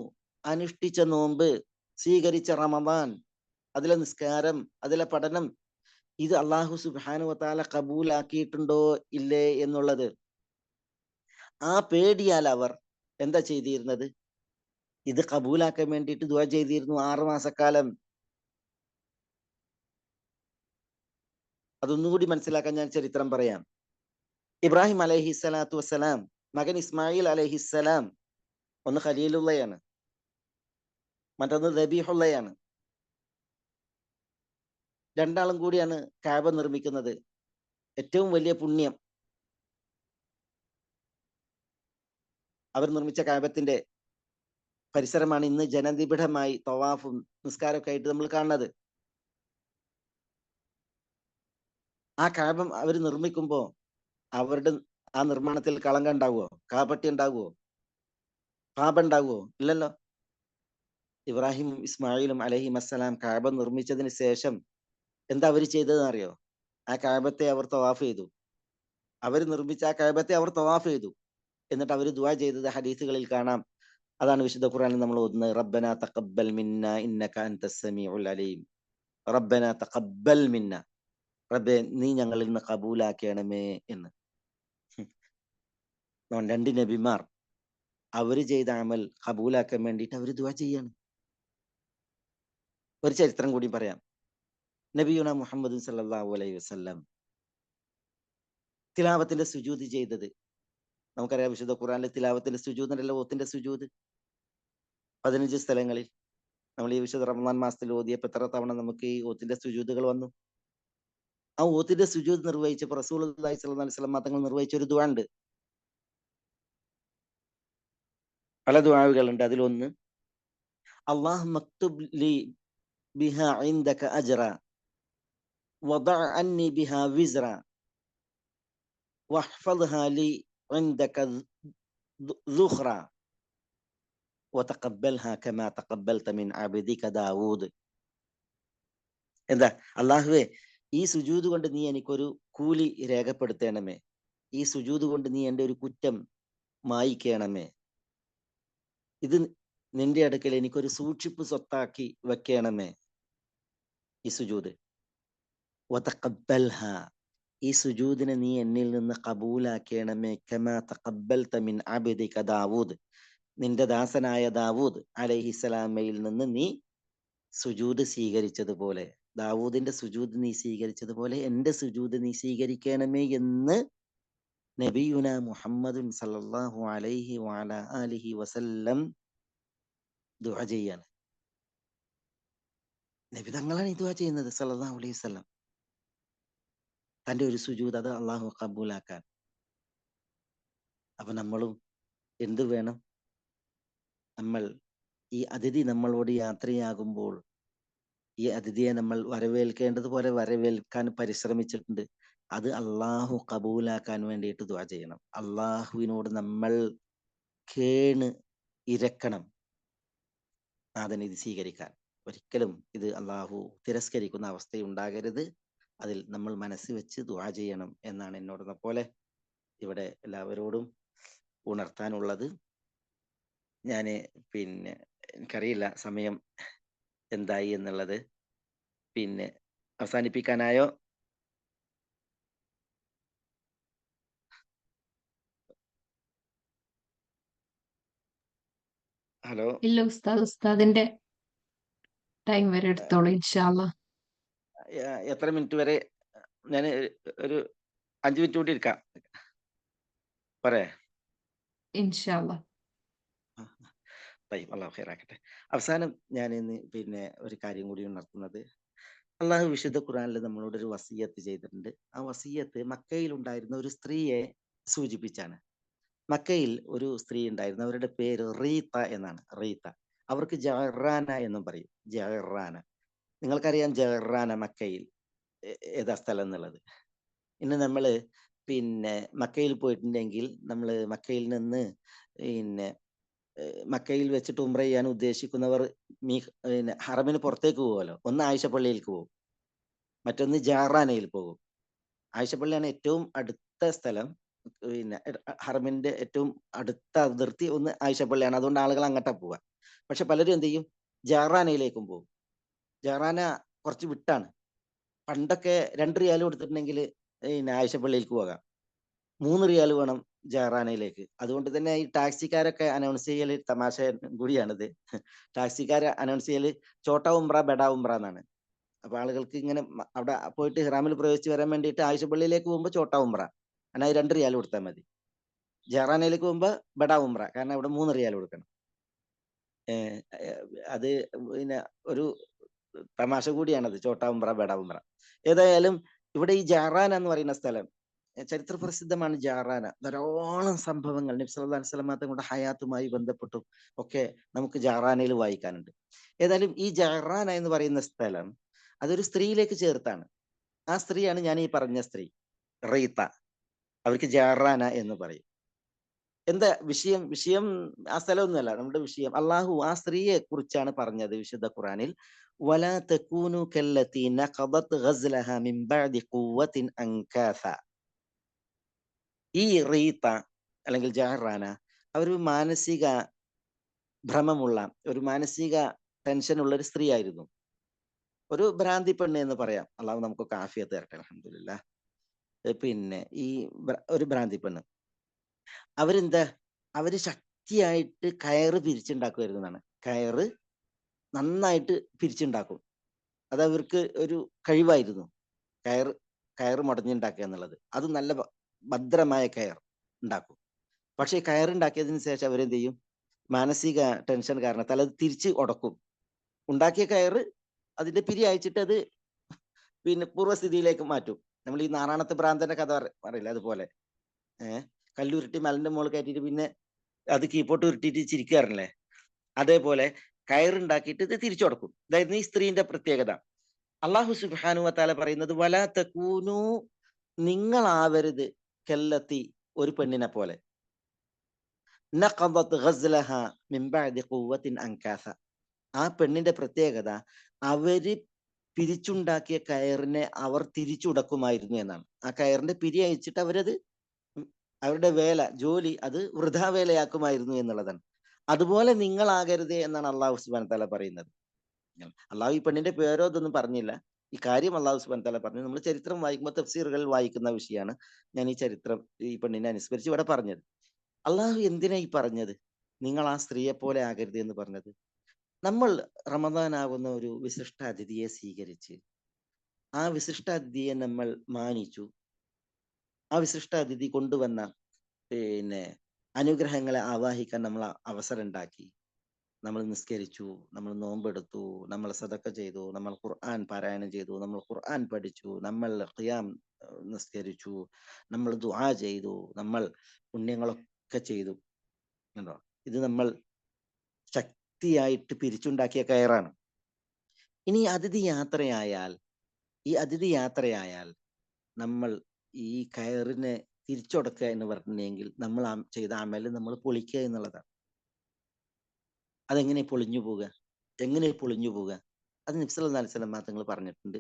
അനുഷ്ഠിച്ച നോമ്പ്, സ്വീകരിച്ച റമദാൻ, അതിലെ നിസ്കാരം, അതിലെ പഠനം, ഇത് അള്ളാഹു സുബ്ഹാനഹു വ തആല കബൂലാക്കിയിട്ടുണ്ടോ ഇല്ലേ എന്നുള്ളത്. ആ പേടിയാൽ അവർ എന്താ ചെയ്തിരുന്നത്? ഇത് കബൂലാക്കാൻ വേണ്ടിയിട്ട് ദുആ ചെയ്തിരുന്നു 6 മാസക്കാലം. അതൊന്നുകൂടി മനസ്സിലാക്കാൻ ഞാൻ ചരിത്രം പറയാം. ഇബ്രാഹിം അലൈഹി സ്വലാത്തു വസ്സലാം, മകൻ ഇസ്മായിൽ അലൈഹിസ്സലാം, ഒന്ന് ഖലീലുള്ളയാണ്, മറ്റൊന്ന് ദബീഹുള്ളയാണ്. രണ്ടാളും കൂടിയാണ് കഅബ നിർമ്മിക്കുന്നത്. ഏറ്റവും വലിയ പുണ്യം അവർ നിർമ്മിച്ച കഅബത്തിന്റെ പരിസരമാണ് ഇന്ന് ജനനിബിഡമായി തവാഫും നിസ്കാരമൊക്കെ ആയിട്ട് നമ്മൾ കാണുന്നത്. ആ കഅബ അവർ നിർമ്മിക്കുമ്പോൾ അവരുടെ ആ നിർമ്മാണത്തിൽ കളങ്കം ഉണ്ടാവുമോ? കാപട്യം ഉണ്ടാവുമോ? പാപം ഉണ്ടാവുമോ? ഇല്ലല്ലോ. ഇബ്രാഹിം ഇസ്മായിലും അലൈഹിമസ്സലാം കഅബ നിർമ്മിച്ചതിന് ശേഷം എന്താ അവർ ചെയ്തതെന്ന് അറിയോ? ആ കഅബത്തെ അവർ തവാഫ് ചെയ്തു. അവർ നിർമ്മിച്ച ആ കഅബത്തെ അവർ തവാഫ് ചെയ്തു. എന്നിട്ട് അവർ ദുആ ചെയ്തത് ഹദീസുകളിൽ കാണാം. അതാണ് വിശുദ്ധ ഖുർആനിൽ നമ്മൾ ഓതുന്നത്. റബ്ബന തഖബ്ബൽ മിന്ന ഇന്നക അൻതസ് സമീഉൽ അലീം. റബ്ബന തഖബ്ബൽ മിന്ന, റബ്ബേ നീ ഞങ്ങളിൽ നിന്ന് കബൂലാക്കണമേ എന്ന്. 2 നബിമാർ അവര് ചെയ്ത അമൽ കബൂലാക്കാൻ വേണ്ടിയിട്ട് അവർ ദുആ ചെയ്യാണ്. ഒരു ചരിത്രം കൂടി പറയാം. നബിയുന മുഹമ്മദ് സല്ലല്ലാഹു അലൈഹി വസല്ലം തിലാവത്തിന്റെ സുജൂദ് ചെയ്തത് നമുക്കറിയാം. വിശുദ്ധ ഖുർആനിലെ തിലാവത്തിന്റെ സുജൂദ് ഉണ്ടല്ലോ, ഓത്തിന്റെ സുജൂദ് 15 സ്ഥലങ്ങളിൽ. നമ്മൾ ഈ വിശുദ്ധ റമദാൻ മാസത്തിൽ ഓതിയപ്പോൾ എത്ര തവണ നമുക്ക് ഈ ഓത്തിന്റെ സുജൂദുകൾ വന്നു. ആ ഓത്തിന്റെ സുജൂദ് നിർവഹിച്ചപ്പോൾ റസൂലുള്ളാഹി സ്വല്ലല്ലാഹു അലൈഹി വസല്ലം തങ്ങൾ നിർവഹിച്ച ഒരു ദുആ ഉണ്ട്. പല ദുആകളുണ്ട്. അതിലൊന്ന് അല്ലാഹുമ്മ മക്തുബ് ലി ബിഹാ ഇൻദക അജ്റ വദഅ അന്നി ബിഹാ വിസ്റ വഹ്ഫദ്ഹാ ലി ഇൻദക ദുഖ്റ വതഖബ്ബൽഹാ കമാ തഖബ്ബൽത മിൻ അബ്ദിക ദാവൂദ്. എന്താ? അല്ലാഹുവേ, ഈ സുജൂദ് കൊണ്ട് നീ എനിക്കൊരു കൂലി രേഖപ്പെടുത്തണമേ. ഈ സുജൂദ് കൊണ്ട് നീ എൻ്റെ ഒരു കുറ്റം മായിക്കണമേ. ഇത് നിന്റെ അടുക്കൽ എനിക്കൊരു സൂക്ഷിപ്പ് സ്വത്താക്കി വെക്കണമേ. ഈ സുജൂദ്. വതഖബ്ബൽഹാ, ഈ സുജൂദിനെ നീ എന്നിൽ നിന്ന് കബൂലാക്കണമേ. കമാ തഖബ്ബൽത മിൻ അബ്ദിക ദാവൂദ്, നിന്റെ ദാസനായ ദാവൂദ് അലൈഹിസ്സലാമയിൽ നിന്ന് നീ സുജൂദ് സ്വീകരിച്ചതുപോലെ, ദാവൂദിന്റെ സുജൂദ് നീ സ്വീകരിച്ചതുപോലെ എന്റെ സുജൂദ് നീ സ്വീകരിക്കണമേ എന്ന് നബിയുന മുഹമ്മദുൻ സല്ലല്ലാഹു അലൈഹി വഅലാ ആലിഹി വസല്ലം ദുആ ചെയ്യാണ്. നബി തങ്ങളാണ് ഈ ദുആ ചെയ്യുന്നത് സല്ലല്ലാഹു അലൈഹി വസല്ലം. തന്റെ ഒരു സുജൂദ് അത് അള്ളാഹു കബൂലാക്കാൻ. അപ്പൊ നമ്മളും എന്ത് വേണം? നമ്മൾ ഈ അതിഥി നമ്മളോട് യാത്രയാകുമ്പോൾ ഈ അതിഥിയെ നമ്മൾ വരവേൽക്കേണ്ടതുപോലെ വരവേൽക്കാൻ പരിശ്രമിച്ചിട്ടുണ്ട്. അത് അള്ളാഹു കബൂലാക്കാൻ വേണ്ടിയിട്ട് ദുആ ചെയ്യണം. അള്ളാഹുവിനോട് നമ്മൾ കേണ് ഇരക്കണം, നാഥൻ ഇത് സ്വീകരിക്കാൻ. ഒരിക്കലും ഇത് അള്ളാഹു തിരസ്കരിക്കുന്ന അവസ്ഥയുണ്ടാകരുത്. അതിൽ നമ്മൾ മനസ്സ് വെച്ച് ദുആ ചെയ്യണം എന്നാണ് എന്നോട് പോലെ ഇവിടെ എല്ലാവരോടും ഉണർത്താനുള്ളത്. ഞാന് എനിക്കറിയില്ല സമയം എന്തായി എന്നുള്ളത്. അവസാനിപ്പിക്കാനായോ? ഹലോ, ഇല്ല ഉസ്താദ്, ഉസ്താദിന്റെ ടൈം വരെ എടുത്തോളൂ ഇൻഷാ അല്ലാഹ്. എത്ര മിനിറ്റ് വരെ? ഞാൻ ഒരു 5 മിനിറ്റ് കൂടി ഇരിക്കാം, പോരെ? ഇൻഷാ അല്ലാഹ്. അള്ളാഹു ഖൈറാക്കട്ടെ. അവസാനം ഞാൻ ഇന്ന് ഒരു കാര്യം കൂടി ഉണർത്തുന്നത്, അള്ളാഹു വിശുദ്ധ ഖുർആനിൽ നമ്മളോട് ഒരു വസിയ്യത്ത് ചെയ്തിട്ടുണ്ട്. ആ വസിയ്യത്ത് മക്കയിൽ ഉണ്ടായിരുന്ന ഒരു സ്ത്രീയെ സൂചിപ്പിച്ചാണ്. മക്കയിൽ ഒരു സ്ത്രീ ഉണ്ടായിരുന്നു, അവരുടെ പേര് റീത്ത എന്നാണ്. റീത്ത, അവർക്ക് ജഹറാന എന്നും പറയും. ജഹറാന, നിങ്ങൾക്കറിയാം ജഹറാന മക്കയിൽ ഏതാ സ്ഥലം എന്നുള്ളത്. ഇന്ന് നമ്മള് മക്കയിൽ പോയിട്ടുണ്ടെങ്കിൽ നമ്മൾ മക്കയിൽ നിന്ന് മക്കയിൽ വെച്ചിട്ട് ഉംറ ചെയ്യാൻ ഉദ്ദേശിക്കുന്നവർ ഹറമിന് പുറത്തേക്ക് പോകുമല്ലോ. ഒന്ന് ആയിഷ പള്ളിയിലേക്ക് പോകും, മറ്റൊന്ന് ജഹറാനയിൽ പോകും. ആയിഷ പള്ളിയാണ് ഏറ്റവും അടുത്ത സ്ഥലം. ഹറമിന്റെ ഏറ്റവും അടുത്ത അതിർത്തി ഒന്ന് ആയിഷ പള്ളിയാണ്. അതുകൊണ്ട് ആളുകൾ അങ്ങോട്ടാ പോവുക. പക്ഷെ പലരും എന്ത് ചെയ്യും? ജഹറാനയിലേക്കും പോകും. ജഹറാന കുറച്ച് വിട്ടാണ്. പണ്ടൊക്കെ 2 റിയാൽ കൊടുത്തിട്ടുണ്ടെങ്കിൽ ആയിഷ പള്ളിയിലേക്ക് പോകാം. 3 റിയാൽ വേണം ജഹറാനയിലേക്ക്. അതുകൊണ്ട് തന്നെ ഈ ടാക്സിക്കാരൊക്കെ അനൗൺസ് ചെയ്യൽ തമാശ കൂടിയാണിത്. ടാക്സിക്കാരെ അനൗൺസ് ചെയ്യല് ചോട്ടാ ഉംറ ബെഡാ ഉംറ എന്നാണ്. അപ്പൊ ആളുകൾക്ക് ഇങ്ങനെ അവിടെ പോയിട്ട് ഹിറാമിൽ പ്രവേശിച്ച് വരാൻ വേണ്ടിയിട്ട് ആയിഷ പള്ളിയിലേക്ക് പോകുമ്പോൾ ചോട്ടാ ഉംറ, കാരണം 2 റിയാൽ കൊടുത്താൽ മതി. ജഹറാനയിലേക്ക് പോകുമ്പോൾ ബെഡാ ഉംറ, കാരണം അവിടെ 3 റിയാൽ കൊടുക്കണം. അത് ഒരു തമാശ കൂടിയാണത്, ചോട്ടാ ഉംറ ബെഡാ ഉംറ. ഏതായാലും ഇവിടെ ഈ ജഹറാന എന്ന് പറയുന്ന സ്ഥലം ചരിത്ര പ്രസിദ്ധമാണ്. ജഹറാന ധാരാളം സംഭവങ്ങൾ നബി സല്ലല്ലാഹു അലൈഹി വസല്ലം തങ്ങളുടെ ഹയാത്തുമായി ബന്ധപ്പെട്ടും ഒക്കെ നമുക്ക് ജഹറാനയിൽ വായിക്കാനുണ്ട്. ഏതായാലും ഈ ജഹറാന എന്ന് പറയുന്ന സ്ഥലം അതൊരു സ്ത്രീയിലേക്ക് ചേർത്താണ്. ആ സ്ത്രീയാണ് ഞാൻ ഈ പറഞ്ഞ സ്ത്രീ റീത്ത. അവർക്ക് ജഹറാന എന്ന് പറയും. എന്താ വിഷയം? വിഷയം ആ സ്ഥലമൊന്നുമല്ല. നമ്മുടെ വിഷയം അള്ളാഹു ആ സ്ത്രീയെ കുറിച്ചാണ് പറഞ്ഞത് വിശുദ്ധ ഖുറാനിൽ. വലാ തകൂനു കല്ലത്തി നഖദത് ഗസ്ലഹ മിൻ ബഅദി ഖുവ്വത്തിൻ അൻകാസ. ഈ റീത്ത അല്ലെങ്കിൽ ജഹറാന ഒരു മാനസിക ഭ്രമമുള്ള, ഒരു മാനസിക ടെൻഷനുള്ള ഒരു സ്ത്രീ ആയിരുന്നു. ഒരു ഭ്രാന്തി പെണ്ണ് എന്ന് പറയാം. അള്ളാഹു നമുക്കൊക്കെ ആഫിയത്ത് തരട്ടെ, അൽഹംദുലില്ലാഹ്. ഈ ഒരു ഭ്രാന്തി പെണ്ണ്. അവരെന്താ? അവര് ശക്തിയായിട്ട് കയറ് പിരിച്ചുണ്ടാക്കുമായിരുന്നു എന്നാണ്. കയറ് നന്നായിട്ട് പിരിച്ചുണ്ടാക്കും. അത് അവർക്ക് ഒരു കഴിവായിരുന്നു. കയറ് മുടഞ്ഞുണ്ടാക്കുക എന്നുള്ളത്. അത് നല്ല ഭദ്രമായ കയർ ഉണ്ടാക്കും. പക്ഷെ കയറുണ്ടാക്കിയതിന് ശേഷം അവരെന്ത് ചെയ്യും? മാനസിക ടെൻഷൻ കാരണത്താൽ അത് തിരിച്ച് ഉടക്കും. ഉണ്ടാക്കിയ കയറ് അതിന്റെ പിരി അയച്ചിട്ട് അത് പൂർവ്വസ്ഥിതിയിലേക്ക് മാറ്റും. നമ്മൾ ഈ നാറാണത്ത് ഭ്രാന്തന്റെ കഥ പറയില്ല, അതുപോലെ കല്ലുരുട്ടി മലന്റെ മുകളിൽ കയറ്റിയിട്ട് പിന്നെ അത് കീപ്പോട്ട് ഉരുട്ടിയിട്ട് ചിരിക്കാറില്ലേ, അതേപോലെ കയറുണ്ടാക്കിയിട്ട് ഇത് തിരിച്ചുടക്കും. ഇതായിരുന്നു ഈ സ്ത്രീന്റെ പ്രത്യേകത. അള്ളാഹു സുബ്ഹാനഹു വ തആല പറയുന്നത് വലാ തകൂനു, നിങ്ങളാവരുത് കല്ലത്തി, ഒരു പെണ്ണിനെ പോലെ, നഖദത് ഗസ്ലഹ മിൻ ബഅദി ഖുവ്വത്തിൻ അൻകാസ. ആ പെണ്ണിന്റെ പ്രത്യേകത അവര് പിരിച്ചുണ്ടാക്കിയ കയറിനെ അവർ തിരിച്ചുടക്കുമായിരുന്നു എന്നാണ്. ആ കയറിന്റെ പിരി അയച്ചിട്ട് അവരത് അവരുടെ ജോലി അത് വൃഥാ വേലയാക്കുമായിരുന്നു എന്നുള്ളതാണ്. അതുപോലെ നിങ്ങളാകരുത് എന്നാണ് അള്ളാഹു സുബ്ഹാനഹു വ തആല പറയുന്നത്. അള്ളാഹു ഈ പെണ്ണിന്റെ പേരോ ഇതൊന്നും പറഞ്ഞില്ല. ഈ കാര്യം അള്ളാഹു സുബ്ഹാനഹു വ തആല പറഞ്ഞു. നമ്മൾ ചരിത്രം വായിക്കുമ്പോൾ തഫ്സീറുകളിൽ വായിക്കുന്ന വിഷയമാണ് ഞാൻ ഈ ചരിത്രം ഈ പെണ്ണിനെ അനുസ്മരിച്ച് ഇവിടെ പറഞ്ഞത്. അള്ളാഹു എന്തിനാ ഈ പറഞ്ഞത്? നിങ്ങൾ ആ സ്ത്രീയെ പോലെ ആകരുത് എന്ന് പറഞ്ഞത്. നമ്മൾ റമദാൻ ആകുന്ന ഒരു വിശിഷ്ട അതിഥിയെ സ്വീകരിച്ച് ആ വിശിഷ്ട അതിഥിയെ നമ്മൾ മാനിച്ചു. ആ വിശിഷ്ട അതിഥി കൊണ്ടുവന്ന പിന്നെ അനുഗ്രഹങ്ങളെ ആവാഹിക്കാൻ നമ്മൾ അവസരം ഉണ്ടാക്കി. നമ്മൾ നിസ്കരിച്ചു, നമ്മൾ നോമ്പെടുത്തു, നമ്മൾ സദക്ക ചെയ്തു, നമ്മൾ ഖുർആൻ പാരായണം ചെയ്തു, നമ്മൾ ഖുർആൻ പഠിച്ചു, നമ്മൾ ഖിയാം നിസ്കരിച്ചു, നമ്മൾ ദുആ ചെയ്തു, നമ്മൾ പുണ്യങ്ങളൊക്കെ ചെയ്തു. കണ്ടോ? ഇത് നമ്മൾ ശക്തിയായിട്ട് പിരിച്ചുണ്ടാക്കിയ കയറാണ്. ഇനി ഈ അതിഥി യാത്രയായാൽ നമ്മൾ ഈ കയറിനെ തിരിച്ചൊടുക്കുക എന്ന് പറഞ്ഞെങ്കിൽ നമ്മൾ ചെയ്ത അമല് നമ്മൾ പൊളിക്കുക എന്നുള്ളതാണ്. അതെങ്ങനെ പൊളിഞ്ഞു പോവുക? അത് നബി സല്ലല്ലാഹു അലൈഹി വസല്ലം തങ്ങൾ പറഞ്ഞിട്ടുണ്ട്.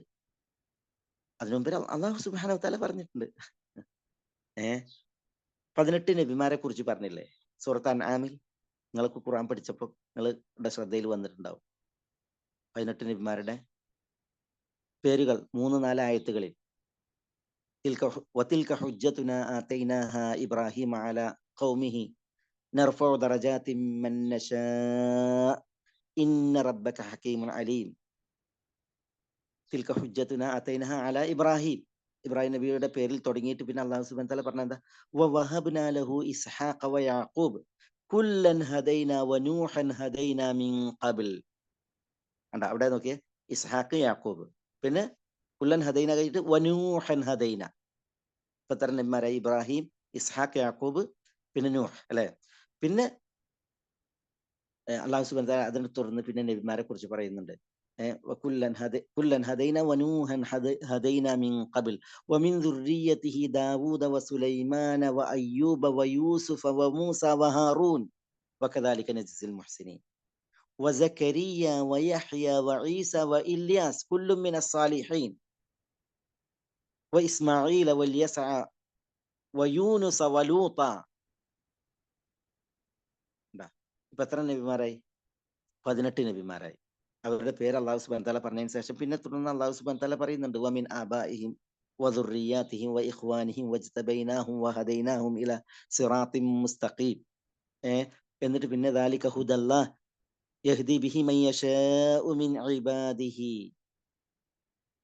അതിനു മുമ്പ് അല്ലാഹു സുബ്ഹാനഹു വ തആല പറഞ്ഞിട്ടുണ്ട്. 18 നബിമാരെ കുറിച്ച് പറഞ്ഞില്ലേ സൂറത്ത് അൻആമിൽ? നിങ്ങൾക്ക് ഖുർആൻ പഠിച്ചപ്പോൾ നിങ്ങളുടെ ശ്രദ്ധയിൽ വന്നിട്ടുണ്ടാവും. 18 നബിമാരുടെ പേരുകൾ 3-4 ആയത്തുകളിൽ. വതിൽക ഹുജ്ജതുനാ ആതൈനാഹാ ഇബ്രാഹീമ അലാ ഖൗമിഹി നർഫഉ ദറജാതിൻ മൻ നശാ ഇന്ന റബ്ബക ഹകീമുൻ അലീം. തിൽക ഹുജ്ജതുനാ ആതൈനാഹാ അലാ ഇബ്രാഹീം നബിയുടെ പേരിൽ തുടങ്ങിയിട്ട് പിന്നെ അല്ലാഹു സുബ്ഹാനഹു വ തആല പറഞ്ഞത് വവഹബ്നാ ലഹു ഇസ്ഹാഖ വയാഖൂബ് കുല്ലൻ ഹദൈനാ വനൂഹൻ ഹദൈനാ മിൻ ഖബ്ൽ. അവിടെ നോക്കിയേ, ഇസ്ഹാഖ് യാക്കൂബ്, പിന്നെ കുല്ലൻ ഹദൈന കഴിഞ്ഞിട്ട് വനൂഹൻ ഹദൈന. ഇപ്പൊ എത്ര നബിമാരായി? ഇബ്രാഹിം, ഇസ്ഹാഖ്, യാക്കൂബ്, പിന്നെ നൂഹ് അല്ലെ? പിന്നെ അള്ളാഹു സുബ്ഹാനഹു വ തആല അതിനെ തുടർന്ന് പിന്നെ നബിമാരെ കുറിച്ച് പറയുന്നുണ്ട്. കുല്ലൻ ഹദൈന വനൂഹൻ ഹദൈന മിൻ ഖബ്ൽ വമിൻ ദുർരിയ്യതിഹി ദാവൂദ വസുലൈമാന വഅയ്യൂബ വയൂസുഫ വമൂസ വഹാറൂൻ വകദാലിക നജ്സിൽ മുഹ്സിനീൻ وزكريا ويحيى وعيسى وإلياس كل من الصالحين وإسماعيل واليسع ويونس ولوطا. ഇപ്പൊ എത്ര നബിമാരായി? 18 നബിമാരായി. അവരുടെ പേര് അല്ലാഹു സുബ്ഹാനഹു വ തആല പറഞ്ഞതിന് ശേഷം പിന്നെ തുടർന്ന് അല്ലാഹു സുബ്ഹാനഹു വ തആല പറയുന്നുണ്ട് വമിൻ ആബാഇഹിം വദുർരിയാതിഹിം വഇഖ്വാനിഹിം വജ്തബൈനാഹും വഹദൈനാഹും ഇലാ സിറാത്തിൻ മുസ്തഖീം. എന്നിട്ട് പിന്നെ ദാലിക ഹുദല്ലാഹ് യഹ്ദി ബിഹി മൻ യശാഉ മിൻ ഇബാദിഹി.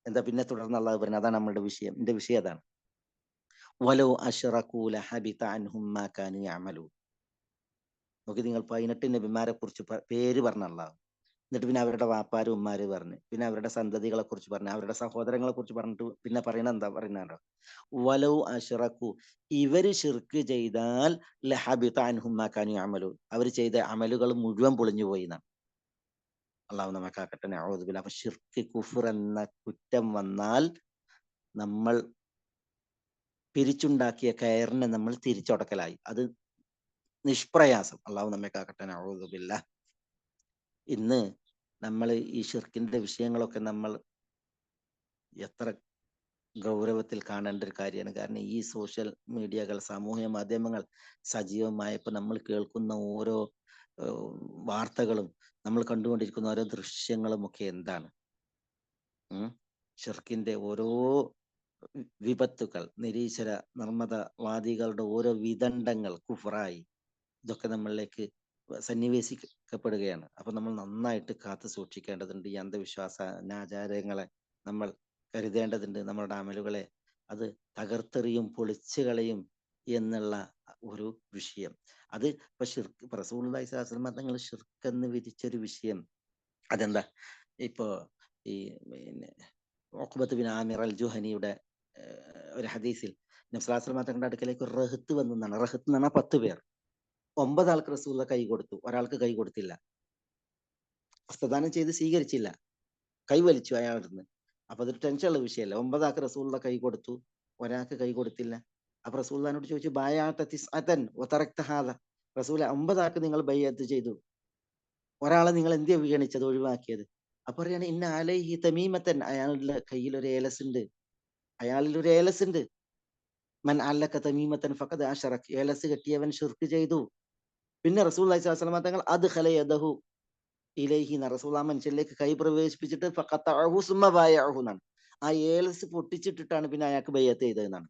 എന്താ പിന്നെ തുടർന്ന് അല്ലാഹു പറഞ്ഞു? അതാണ് നമ്മുടെ വിഷയം. എന്റെ വിഷയം അതാണ്. വലൗ അശ്റകൂ ലഹബിത അൻഹും മാ കാനൂ യഅമലൂൻ. നോക്കി നിങ്ങൾ 18 നബിമാരെ കുറിച്ച് പേര് പറഞ്ഞ അല്ലാഹു. എന്നിട്ട് പിന്നെ അവരുടെ വാപ്പാരും ഉമ്മാര് പറഞ്ഞു, പിന്നെ അവരുടെ സന്തതികളെ കുറിച്ച് പറഞ്ഞു, അവരുടെ സഹോദരങ്ങളെ കുറിച്ച് പറഞ്ഞിട്ട് പിന്നെ എന്താ പറയുന്നുണ്ടോ? വലൗ അശ്റകൂ, ഇവര് ശിർക്ക് ചെയ്താൽ ലഹബിത അൻഹും മാ കാനൂ യഅമലൂൻ, അവർ ചെയ്ത അമലുകൾ മുഴുവൻ പൊളിഞ്ഞു പോയി എന്നാണ്. അള്ളാഹു നമ്മെ കാക്കട്ടെ. നഊദു ബില്ലാഹ്. അപ്പൊ ശിർക്ക്, കുഫർ എന്ന കുറ്റം വന്നാൽ നമ്മൾ പിരിച്ചുണ്ടാക്കിയ കയറിനെ നമ്മൾ തിരിച്ചൊടക്കലായി. അത് നിഷ്പ്രയാസം. അള്ളാഹു നമ്മെ കാക്കട്ടെ. നഊദു ബില്ലാഹ്. ഇന്ന് നമ്മൾ ഈ ശിർക്കിന്റെ വിഷയങ്ങളൊക്കെ നമ്മൾ എത്ര ഗൗരവത്തിൽ കാണേണ്ട ഒരു കാര്യമാണ്. കാരണം ഈ സോഷ്യൽ മീഡിയകൾ, സാമൂഹ്യ മാധ്യമങ്ങൾ സജീവമായപ്പോൾ നമ്മൾ കേൾക്കുന്ന ഓരോ വാർത്തകളും നമ്മൾ കണ്ടുകൊണ്ടിരിക്കുന്ന ഓരോ ദൃശ്യങ്ങളും ഒക്കെ എന്താണ്? ഷിർക്കിന്റെ ഓരോ വിപത്തുകൾ, നിരീശ്വര നിർമ്മതവാദികളുടെ ഓരോ വിദണ്ഡങ്ങൾ, കുഫറായി ഇതൊക്കെ നമ്മളിലേക്ക് സന്നിവേശിക്കപ്പെടുകയാണ്. അപ്പൊ നമ്മൾ നന്നായിട്ട് കാത്തു സൂക്ഷിക്കേണ്ടതുണ്ട്. ഈ അന്ധവിശ്വാസ അനാചാരങ്ങളെ നമ്മൾ കരുതേണ്ടതുണ്ട്. നമ്മളുടെ അമലുകളെ അത് തകർത്തെറിയും, പൊളിച്ചു കളയും എന്നുള്ള ഒരു വിഷയം. അത് ഇപ്പൊ ഷിർക്ക്, റസൂലുള്ളാഹി സ്വല്ലല്ലാഹു അലൈഹി വസല്ലം തങ്ങൾ ഷിർക്ക് എന്ന് വിധിച്ചൊരു വിഷയം അതെന്താ? ഇപ്പോ ഈ പിന്നെ ഉഖ്ബത്ത് ബിൻ ആമിർ അൽ ജുഹനിയുടെ ഒരു ഹദീസിൽ നബി സ്വല്ലല്ലാഹു അലൈഹി വസല്ലം തങ്ങളുടെ അടുക്കലേക്ക് ഒരു റഹ്ത്ത് വന്നതാണ്. റഹ്ത്ത് എന്ന് പറഞ്ഞാൽ 10 പേർ. 9 ആൾക്ക് റസൂലുള്ള കൈ കൊടുത്തു, ഒരാൾക്ക് കൈ കൊടുത്തില്ല. ഹസ്തദാനം ചെയ്ത് സ്വീകരിച്ചില്ല, കൈ വലിച്ചു അയാളിരുന്ന്. അപ്പൊ അതൊരു ടെൻഷനുള്ള വിഷയമല്ല. 9 ആൾക്ക് റസൂലുള്ള കൈ കൊടുത്തു, ഒരാൾക്ക് കൈ കൊടുത്തില്ല. അപ്പൊ റസൂലുള്ളാഹിനോട് ചോദിച്ചു, ബയാഅത തിസ്അതൻ വതറക്ത ഹാദ. റസൂലെ, 9 ആൾക്ക് നിങ്ങൾ ബൈഅത്ത് ചെയ്തു, ഒരാളെ നിങ്ങൾ എന്തിനാ വീണിച്ചത്, ഒഴിവാക്കിയത്? അപ്പൊ പറയാണ് ഇന്ന അലൈഹി തമീമത്തൻ, അയാളുടെ കയ്യിൽ ഒരു ഏലസ് ഉണ്ട്, അയാളിൽ ഒരു ഏലസ് ഉണ്ട്. മൻ അല്ലക തമീമത്തൻ ഫഖദ് അശ്റക, ഏലസ് കെട്ടിയവൻ ശിർക്ക് ചെയ്തു. പിന്നെ റസൂലുള്ളാഹി സ്വല്ലല്ലാഹു അലൈഹി വസല്ലം തങ്ങൾ അദ്ഖല യദഹു, ഇലൈഹി റസൂൽ ആ മനുഷ്യനിലേക്ക് കൈ പ്രവേശിപ്പിച്ചിട്ട് ഫഖത്തഅഹു സുമ്മ ബായഅഹു എന്നാണ്. ആ ഏലസ് പൊട്ടിച്ചിട്ടിട്ടാണ് പിന്നെ അയാൾക്ക് ബയ്യത്ത് ചെയ്തതെന്നാണ്.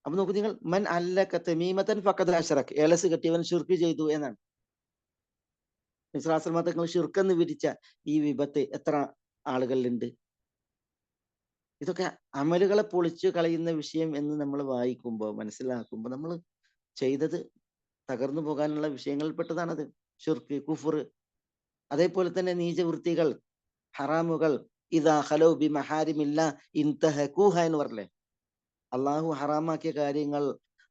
അപ്പൊ നോക്കൂ നിങ്ങൾ, മൻ അല്ലക തമീമതൻ ഫഖദ് അശ്റക, ഏലസ് കെട്ടിയവൻ ശിർക്ക് ചെയ്തു എന്നാണ്. നബി സ്വല്ലല്ലാഹു അലൈഹി വസല്ലം തങ്ങൾ ശിർക്കെന്ന് വിരിച്ച ഈ വിപത്ത് എത്ര ആളുകളിലുണ്ട്. ഇതൊക്കെ അമലുകളെ പൊളിച്ചു കളയുന്ന വിഷയം എന്ന് നമ്മൾ വായിക്കുമ്പോൾ മനസ്സിലാക്കുമ്പോൾ നമ്മൾ ചെയ്തത് തകർന്നു പോകാനുള്ള വിഷയങ്ങളിൽപ്പെട്ടതാണത്. ഷിർക്ക്, കുഫർ, അതേപോലെ തന്നെ നീചവൃത്തികൾ, ഹറാമുകൾ. ഇദാ ഖലൗ ബി മഹാരിമില്ല ഇൻതഹകൂഹ എന്ന് പറഞ്ഞില്ലേ, അള്ളാഹു ഹറാമാക്കിയ കാര്യങ്ങൾ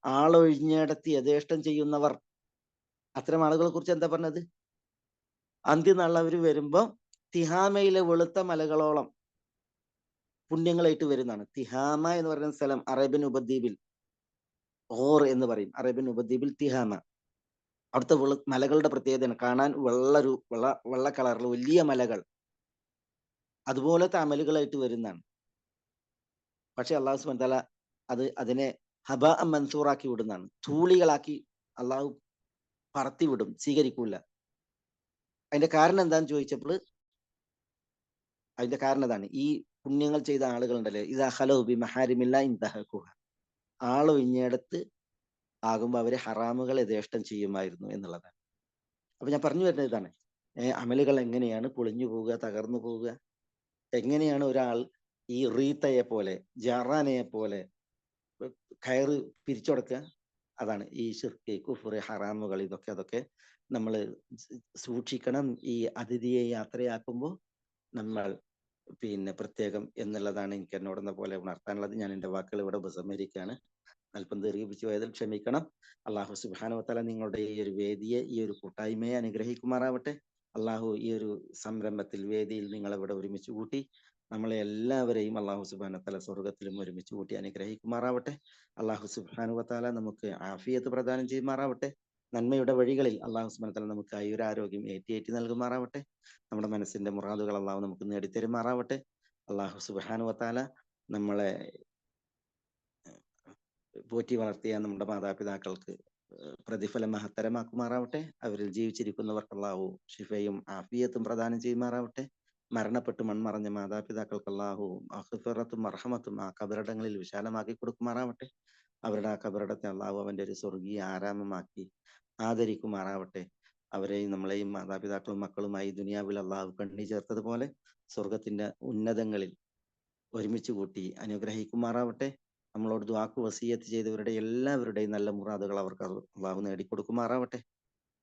ആളൊഴിഞ്ഞടത്തി യഥേഷ്ടം ചെയ്യുന്നവർ, അത്തരം ആളുകളെ കുറിച്ച് എന്താ പറഞ്ഞത്? അന്ത്യനാളിൽ അവർ വരുമ്പോ തിഹാമയിലെ വെളുത്ത മലകളോളം പുണ്യങ്ങളായിട്ട് വരുന്നതാണ്. തിഹാമ എന്ന് പറയുന്ന സ്ഥലം അറേബ്യൻ ഉപദ്വീപിൽ ഓർ എന്ന് പറയും. അറേബ്യൻ ഉപദ്വീപിൽ തിഹാമ. അവിടുത്തെ മലകളുടെ പ്രത്യേകതയാണ് കാണാൻ വെള്ള കളറിൽ വലിയ മലകൾ, അതുപോലത്തെ അമലുകളായിട്ട് വരുന്നതാണ്. പക്ഷെ അള്ളാഹു സുബ്ഹാനഹു വ തആല അതിനെ ഹബാ മൻസൂറാക്കി വിടുന്നതാണ്. ധൂളികളാക്കി അള്ളാഹു പറത്തി വിടും, സ്വീകരിക്കൂല. അതിന്റെ കാരണം എന്താന്ന് ചോദിച്ചപ്പോൾ അതിന്റെ കാരണം ഇതാണ്. ഈ പുണ്യങ്ങൾ ചെയ്ത ആളുകളുണ്ടല്ലേ, ഇദാ ഖലൗ ബി മഹാരിമില്ല ഇൻതഹകൂഹ, ആളൊഴിഞ്ഞിടത്ത് ആകുമ്പോൾ അവര് ഹറാമുകൾ യഥേഷ്ടം ചെയ്യുമായിരുന്നു എന്നുള്ളതാണ്. അപ്പൊ ഞാൻ പറഞ്ഞു വരുന്നത് ഇതാണ്, അമലുകൾ എങ്ങനെയാണ് പൊളിഞ്ഞു പോവുക, തകർന്നു പോവുക, എങ്ങനെയാണ് ഒരാൾ ഈ റീത്തയെ പോലെ, ജറാനയെ പോലെ കയറ് പിരിച്ചുടക്കുക. അതാണ് ഈ ശിർക്ക്, കുഫ്ർ, ഹറാമുകൾ. അതൊക്കെ നമ്മൾ സൂക്ഷിക്കണം. ഈ അതിഥിയെ യാത്രയാക്കുമ്പോൾ നമ്മൾ പ്രത്യേകം എന്നുള്ളതാണ് എനിക്ക് എന്നോടെന്ന പോലെ ഉണർത്താനുള്ളത്. ഞാൻ എൻ്റെ വാക്കുകൾ ഇവിടെ ഉപസംഹരിക്കുകയാണ്. അല്പം ദീർഘിപ്പിച്ചു പോയതിൽ ക്ഷമിക്കണം. അള്ളാഹു സുബ്ഹാനഹു വ തആല നിങ്ങളുടെ ഈ ഒരു വേദിയെ, ഈ ഒരു കൂട്ടായ്മയെ അനുഗ്രഹിക്കുമാറാവട്ടെ. അള്ളാഹു ഈ ഒരു സംരംഭത്തിൽ, വേദിയിൽ നിങ്ങളിവിടെ ഒരുമിച്ച് കൂട്ടി നമ്മളെ എല്ലാവരെയും അള്ളാഹു സുബ്ഹാനഹു വ തആല സ്വർഗത്തിലും ഒരുമിച്ച് കൂട്ടി അനുഗ്രഹിക്കുമാറാവട്ടെ. അള്ളാഹു സുബ്ഹാനഹു വ തആല നമുക്ക് ആഫിയത്ത് പ്രദാനം ചെയ്യുമാറാവട്ടെ. നന്മയുടെ വഴികളിൽ അള്ളാഹു സുബ്ഹാനഹു വ തആല നമുക്ക് ആയുരാരോഗ്യം ഏറ്റി നൽകുമാറാവട്ടെ. നമ്മുടെ മനസ്സിന്റെ മുറാദുകൾ അള്ളാഹു നമുക്ക് നേടിത്തരുമാറാവട്ടെ. അള്ളാഹു സുബ്ഹാനഹു വ തആല നമ്മളെ പോറ്റി വളർത്തിയ നമ്മുടെ മാതാപിതാക്കൾക്ക് പ്രതിഫലം മഹത്തരമാക്കുമാറാവട്ടെ. അവരിൽ ജീവിച്ചിരിക്കുന്നവർക്ക് അള്ളാഹു ഷിഫയും ആഫിയത്തും പ്രദാനം ചെയ്യുമാറാവട്ടെ. മരണപ്പെട്ട് മൺമറഞ്ഞ മാതാപിതാക്കൾക്ക് അള്ളാഹു മഗ്ഫിറത്തും മർഹമത്തും ആ കബറിടങ്ങളിൽ വിശാലമാക്കി കൊടുക്കുമാറാവട്ടെ. അവരുടെ ആ കബറിടത്തെ അള്ളാഹു അവന്റെ ഒരു സ്വർഗീയ ആരാമമാക്കി ആദരിക്കുമാറാവട്ടെ. അവരെയും നമ്മളെയും മാതാപിതാക്കളും മക്കളുമായി ദുനിയാവിൽ അള്ളാഹു കണ്ണി ചേർത്തതുപോലെ സ്വർഗത്തിന്റെ ഉന്നതങ്ങളിൽ ഒരുമിച്ച് കൂട്ടി അനുഗ്രഹിക്കുമാറാവട്ടെ. നമ്മളോട് ദുആക്ക് വസിയത്ത് ചെയ്തവരുടെ എല്ലാവരുടെയും നല്ല മുറാദുകൾ അവർക്ക് അള്ളാഹു നേടിക്കൊടുക്കുമാറാവട്ടെ.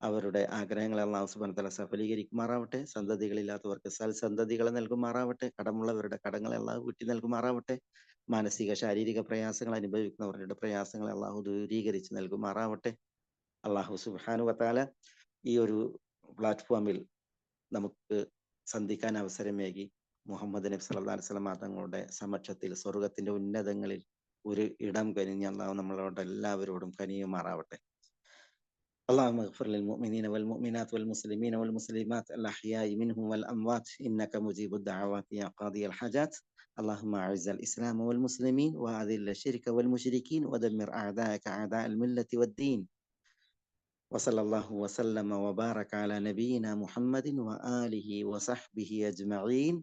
അവരുടെ ആഗ്രഹങ്ങളെ അള്ളാഹു സുബ്ഹാനഹു വ തആല സഫലീകരിക്കുമാറാവട്ടെ. സന്തതികളില്ലാത്തവർക്ക് സൽസന്തതികളെ നൽകുമാറാവട്ടെ. കടമുള്ളവരുടെ കടങ്ങളെ അള്ളാഹു വീട്ടി നൽകുമാറാവട്ടെ. മാനസിക ശാരീരിക പ്രയാസങ്ങൾ അനുഭവിക്കുന്നവരുടെ പ്രയാസങ്ങളെ അള്ളാഹു ദൂരീകരിച്ച് നൽകുമാറാവട്ടെ. അള്ളാഹു സുബ്ഹാനഹു വ തആല ഈ ഒരു പ്ലാറ്റ്ഫോമിൽ നമുക്ക് സന്ധിക്കാൻ അവസരമേകി മുഹമ്മദ് നബി സല്ലല്ലാഹു അലൈഹി വസല്ലം തങ്ങളുടെ സമക്ഷത്തിൽ സ്വർഗത്തിന്റെ ഉന്നതങ്ങളിൽ ഒരു ഇടം കനിഞ്ഞ് അള്ളാഹു നമ്മളോട് എല്ലാവരോടും കനിയുമാറാവട്ടെ. اللهم اغفر للمؤمنين والمؤمنات والمسلمين والمسلمات الأحياء منهم والأموات إنك مجيب الدعوات يا قاضي الحاجات. اللهم أعز الإسلام والمسلمين وأذل الشرك والمشركين ودمر أعداءك أعداء الملة والدين. وصلى الله وسلم وبارك على نبينا محمد وآله وصحبه أجمعين.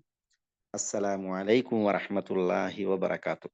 السلام عليكم ورحمة الله وبركاته.